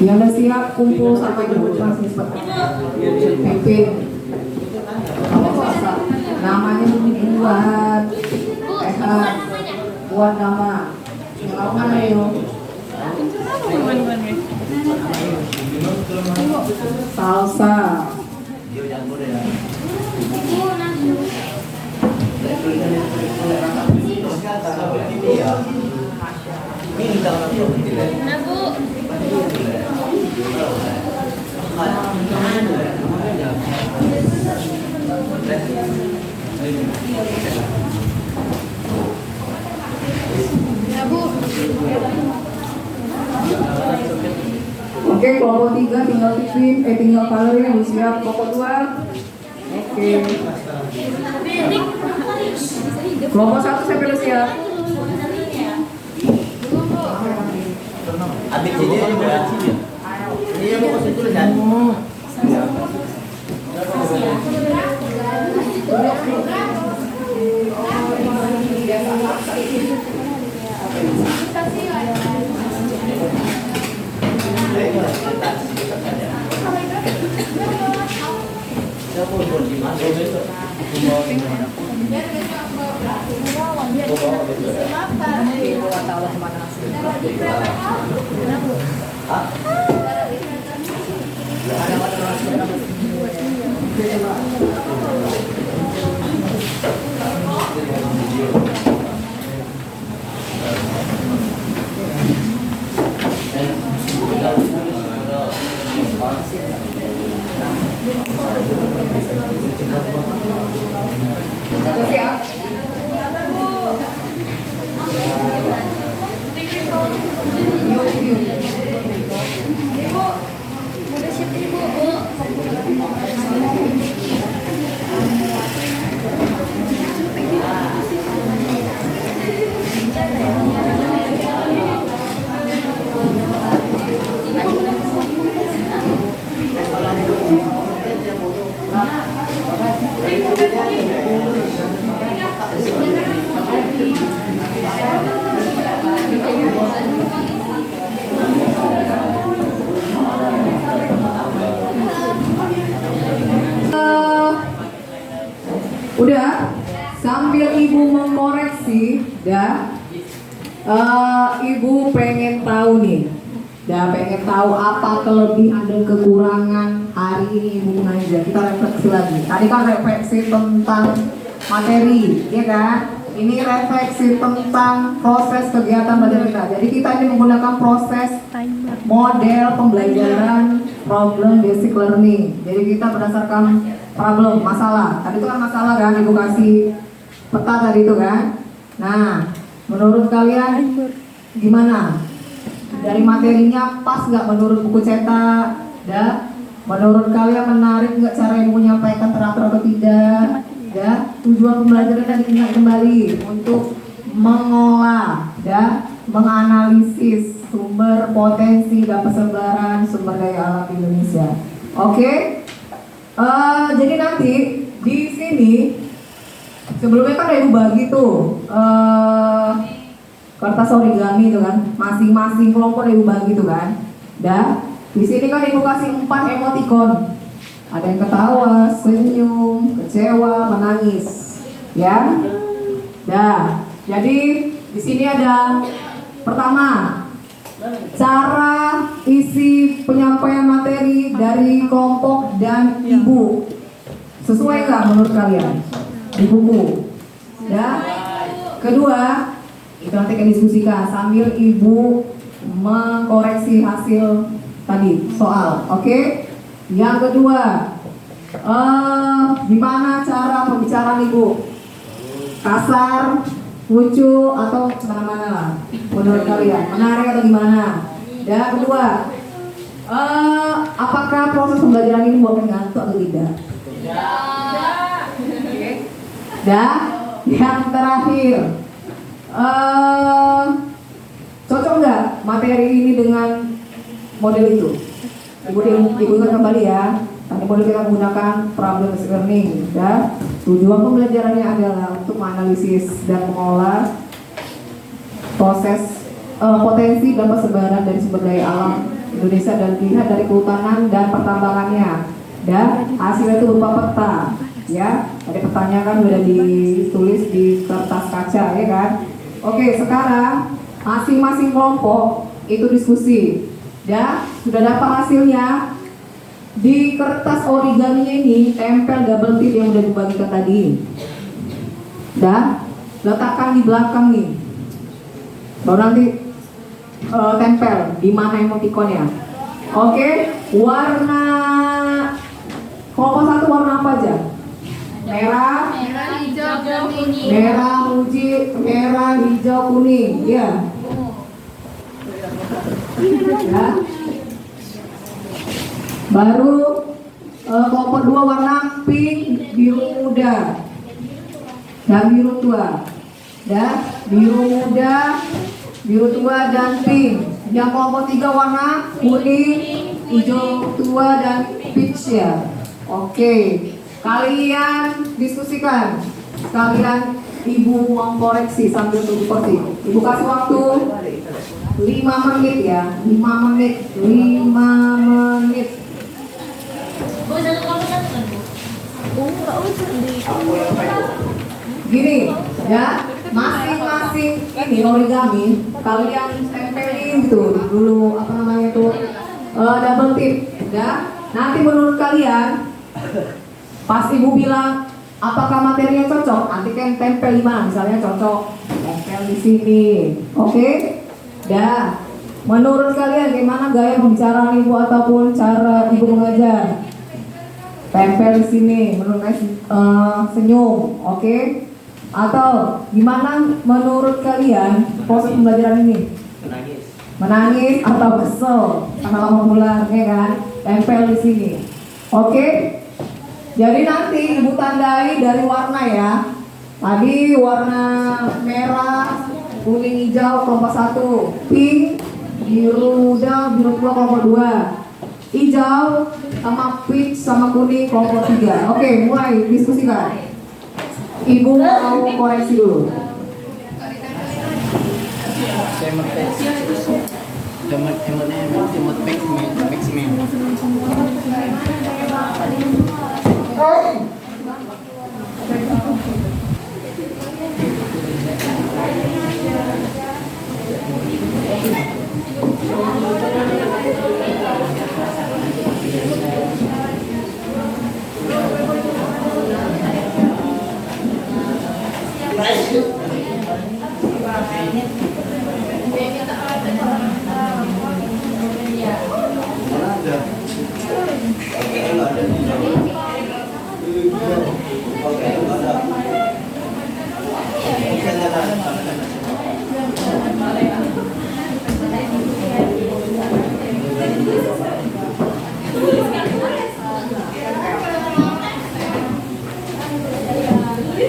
Yang udah siap kumpul sampai jemput langsung pimpin. Namanya buat nama. Yang mana yo? Salsa. Oke, kelompok 3 tinggal tipin, tinggal coloring yang siap. Kelompok 2. Oke. Kelompok 1 saya udah siap.
Habis ini ya. Ini mau kasih tulisan.
Udah, sambil ibu mengoreksi, dah, ibu pengen tahu nih, pengen tahu apa kelebihan dan kekurangan hari ini ibu mengajar. Kita refleksi lagi. Tadi kan refleksi tentang materi, ya kan? Ini refleksi tentang proses kegiatan belajar kita. Jadi kita ini menggunakan proses model pembelajaran problem basic learning. Jadi kita berdasarkan problem, masalah. Tadi itu kan masalah kan, ibu kasih peta tadi itu kan. Nah, menurut kalian gimana? Dari materinya pas nggak menurut buku cetak? Ya, menurut kalian menarik nggak cara ibu menyampaikan teratur atau tidak? Ya, tujuan pembelajaran tadi ingat kembali untuk mengolah, ya, menganalisis sumber potensi dan persebaran sumber daya alam di Indonesia. Oke, jadi nanti di sini sebelumnya kan ada ibu bagi tuh kertas origami itu kan, masing-masing kelompok ibu bagi itu kan. Dan di sini kan ibu kasih 4 emoticon. Ada yang ketawa, senyum, kecewa, menangis, ya. Dah. Jadi di sini ada pertama cara isi penyampaian materi dari kelompok dan ibu. Sesuai nggak menurut kalian di buku? Ya. Kedua, itu nanti kita diskusikan sambil ibu mengkoreksi hasil tadi soal. Oke? Yang kedua, gimana cara pembicaraan ibu? Kasar, lucu, atau mana-mana lah menurut kalian? Menarik atau gimana? Dan kedua, apakah proses pembelajaran ini buat ngantuk atau tidak? Oke. Dan yang terakhir, cocok nggak materi ini dengan model itu? Ibu ingat kembali ya, tadi model kita menggunakan problem based learning. Ya. Tujuan pembelajarannya adalah untuk menganalisis dan mengolah proses potensi dan persebaran dari sumber daya alam Indonesia dan dilihat dari kehutanan dan pertambangannya. Dan hasilnya itu berupa peta. Ya, ada pertanyaan kan sudah ditulis di kertas kaca, ya kan? Oke, sekarang masing-masing kelompok itu diskusi. Ya, sudah dapat hasilnya. Di kertas origaminya ini tempel double tip yang udah dibagikan tadi. Dan letakkan di belakang nih. Baru nanti tempel di mana emoticonnya. Oke, warna kelompok 1 warna apa aja? Merah,
hijau, kuning.
merah, hijau, kuning. Ya. Ya. Baru kelompok 2 warna pink, biru muda dan biru tua. Dan biru muda, biru tua dan pink. Yang kelompok 3 warna kuning, hijau tua dan peach ya. Oke, kalian diskusikan. Kalian ibu mengkoreksi sambil tunggu kursi. Ibu kasih waktu 5 menit ya, 5 menit. Gini ya, masing-masing ini origami kalian tempelin gitu dulu apa namanya itu double tip ya. Nanti menurut kalian pas ibu bilang apakah materinya cocok, nanti kan tempel di mana, misalnya cocok tempel di sini. Oke? Dah. Menurut kalian gimana gaya pembicaraan ibu ataupun cara ibu mengajar? Tempel di sini, menurut senyum, oke? Atau gimana menurut kalian proses pembelajaran ini? Menangis atau kesel karena lama pulang, ya kan? Tempel di sini, oke? Jadi nanti ibu tandai dari warna ya. Tadi warna merah, kuning, hijau kelompok 1, pink, biru muda, biru tua kelompok 2. Hijau sama peach sama kuning kelompok 3. Oke, mulai diskusikan. Ibu mau koreksi dulu.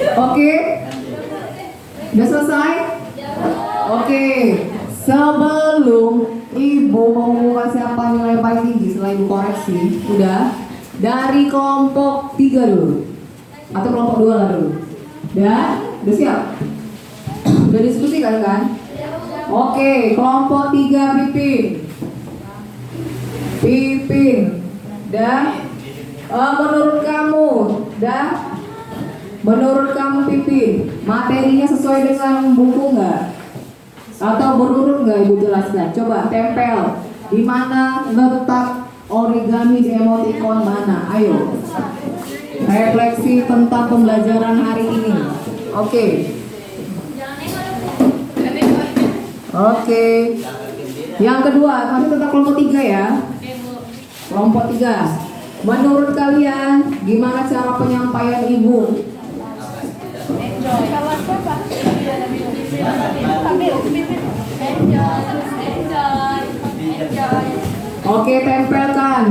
Oke? Udah selesai? Oke. Sebelum Ibu mengumumkan siapa nilai paling tinggi setelah Ibu koreksi, udah? Dari kelompok 3 dulu. Atau kelompok 2 lah dulu. Udah siap? Udah diskusi kan? Oke, kelompok 3 Pipin. Menurut kamu Pipin, materinya sesuai dengan buku nggak? Atau berurut nggak Ibu jelaskan? Coba tempel. Di mana letak origami di emoticon mana? Ayo. Refleksi tentang pembelajaran hari ini. Oke. Yang kedua, masih tentang kelompok 3 ya. Kelompok 3. Menurut kalian, gimana cara penyampaian Ibu? Oke, tempelkan.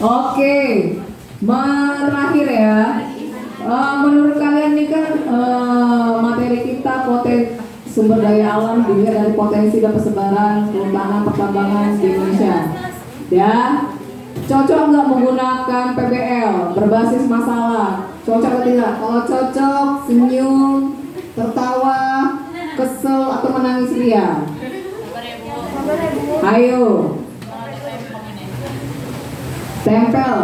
Oke, terakhir ya. Menurut kalian nih kan materi kita sumber daya alam dilihat dari potensi dan persebaran kehutanan pertambangan di Indonesia. Ya, cocok nggak menggunakan PBL berbasis masalah? Cocok atau tidak? Kalau cocok, senyum, tertawa, kesel atau menangis ria. Ayo. Tempel,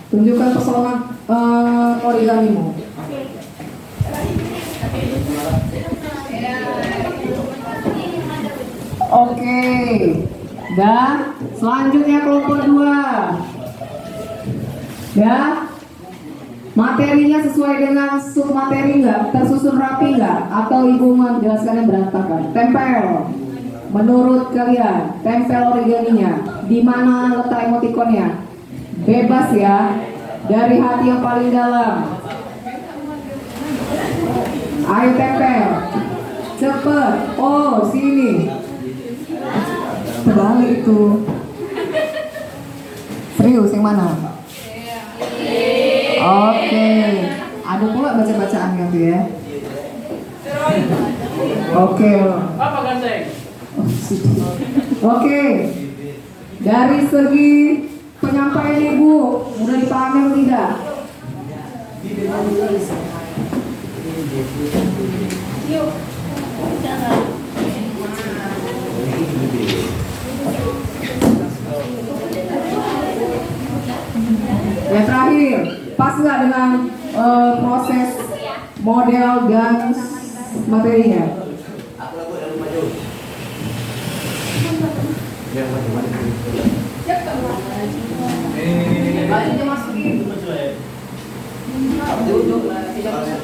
tunjukkan pesona origamimu. Oke. Dan selanjutnya kelompok 2. Ya. Materinya sesuai dengan submateri enggak? Tersusun rapi enggak? Atau Ibu menjelaskannya berantakan? Tempel. Menurut kalian, tempel origaminya di mana letak emotikonnya? Bebas ya, dari hati yang paling dalam. Ayo tempel, cepet. Oh sini, terbalik itu. Serius yang mana? Oke, ada pula baca-bacaan gitu ya. Oke.
Apa ganteng?
Oke, dari segi penyampaian Ibu udah dipahami atau tidak? Yang terakhir, pas nggak dengan proses model dan materinya? Bajunya masukin. Duduk lah, tidak bisa.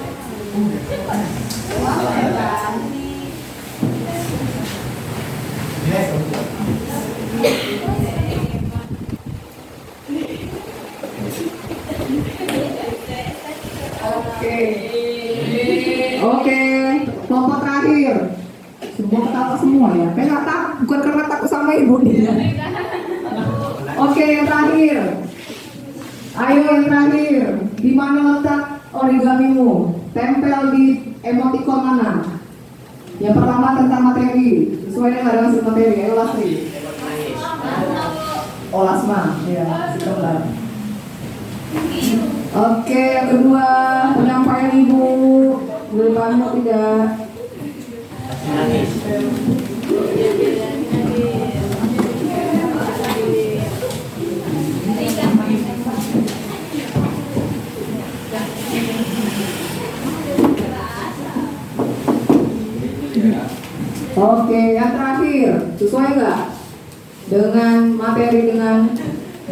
Oke, kelompok terakhir. Semua ketawa semua ya. Kayak nggak takut, bukan karena takut sama Ibu nih. Oke, yang terakhir. Ayo yang terakhir. Di mana letak origamimu? Tempel di emoticon mana? Yang pertama tentang materi. Sesuai dengan hasil materi. Ayo Lasri. Oh Lasma, ya, sebentar. Oke, yang kedua penyampaian Ibu. Boleh paham atau tidak? Oke, yang terakhir sesuai nggak dengan materi, dengan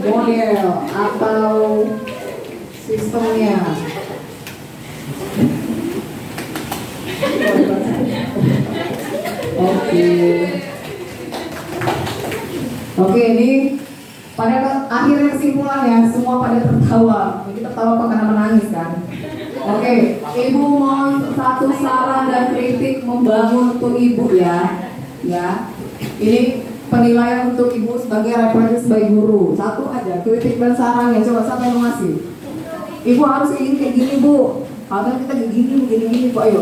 model atau sistemnya? Oke, ini pada akhirnya kesimpulannya semua pada tertawa. Kita tertawa apa karena menangis kan? Oke, Ibu mohon satu saran dan kritik membangun untuk Ibu ya. Ini penilaian untuk ibu sebagai referensi sebagai guru. Satu aja, kritik dan sarannya. Coba siapa yang mau ngasih? Ibu harus kayak gini bu. Kalau kita kayak gini bu, ayo.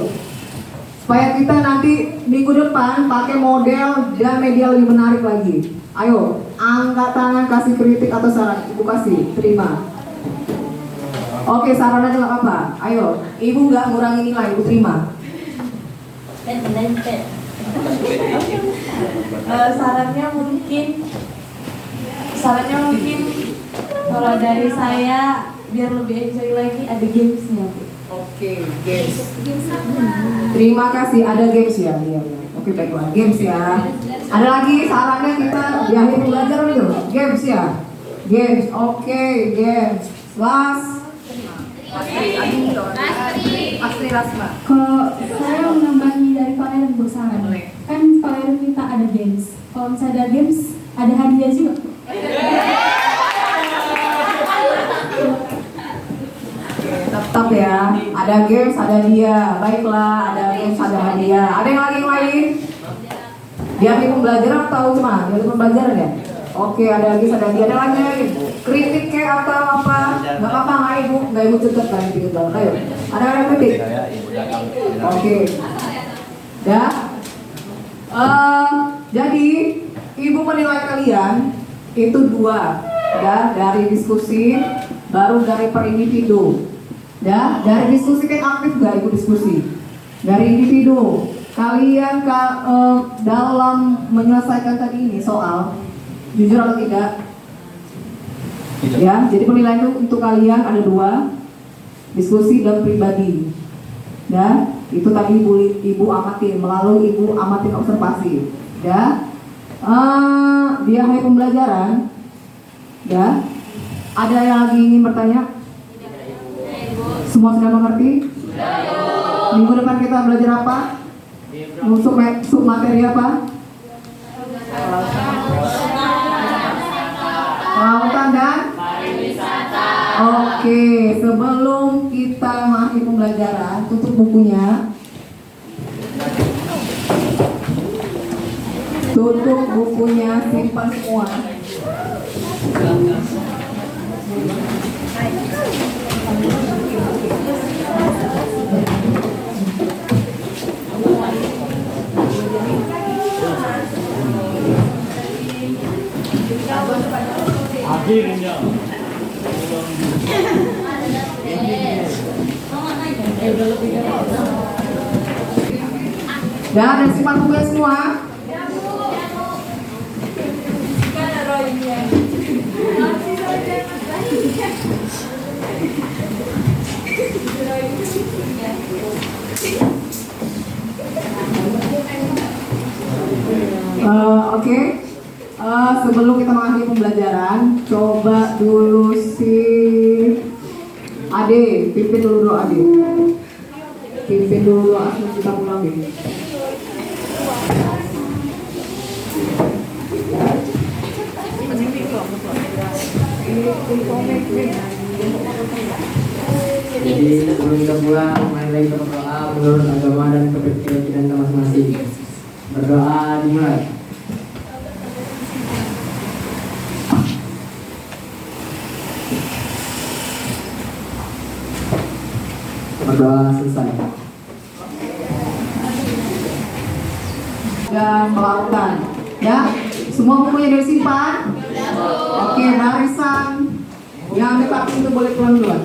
Supaya kita nanti minggu depan pakai model dan media lebih menarik lagi. Ayo, angkat tangan kasih kritik atau saran. Ibu kasih, terima. Oke, saran aja nggak apa. Ayo, ibu nggak ngurangi nilai, ibu terima.
Sarannya mungkin kalau dari saya biar lebih enjoy lagi ada gamesnya Bu.
Oke, games. Terima kasih, ada games ya. Iya. Oke, baiklah, games ya. Ada lagi sarannya kita di akhir pembelajaran itu, games ya. Games, oke, games. Last. Astri Rasma.
Kalau saya menambahi dari Pak Aaron Bu saran, kan Pak Aaron minta ada games. Kalau misalnya ada games, ada hadiah juga.
Tetap ya, ada games, ada hadiah. Baiklah, ada games, ada hadiah. Ada yang lain? Di akhir pembelajaran atau cuma di akhir pembelajaran ya? Oke, ada lagi, ada hadiah. Ada lagi. Kritik kayak atau apa? Nggak apa-apa, nggak ibu cetet kan gitu. Ayo, ada kritik. Oke. Ya. Jadi ibu menilai kalian itu dua, ya, dari diskusi, baru dari per individu. Ya, dari diskusi kan aktif gak ibu diskusi? Dari individu, kalian dalam menyelesaikan tadi ini soal, jujur atau tidak? Ya, jadi penilaian itu untuk kalian ada dua, diskusi dan pribadi. Ya, itu tadi ibu amatin, melalui ibu amatin observasi. Ya, di akhir pembelajaran, ya, ada yang lagi ingin bertanya? Semua sudah mengerti? Minggu depan kita belajar apa? Sub materi apa? Kelautan dan pariwisata. Oke, sebelum kita mengakhiri pembelajaran, tutup bukunya. Tutup bukunya, simpan semua.
Akhirnya.
Dan simpan bukunya semua. Oke. Sebelum kita mengakhiri pembelajaran, coba dulu si Ade, pimpin dulu Ade. Pimpin dulu asal kita pulang ini.
Jadi sebelum kita pulang, mari lagi berdoa menurut agama dan kepercayaan kita masing-masing. Berdoa dimulai. Berdoa selesai.
Dan melakukan, ya, semua bukunya dari simpan. Oke, barisan yang dekat itu boleh pulang duluan.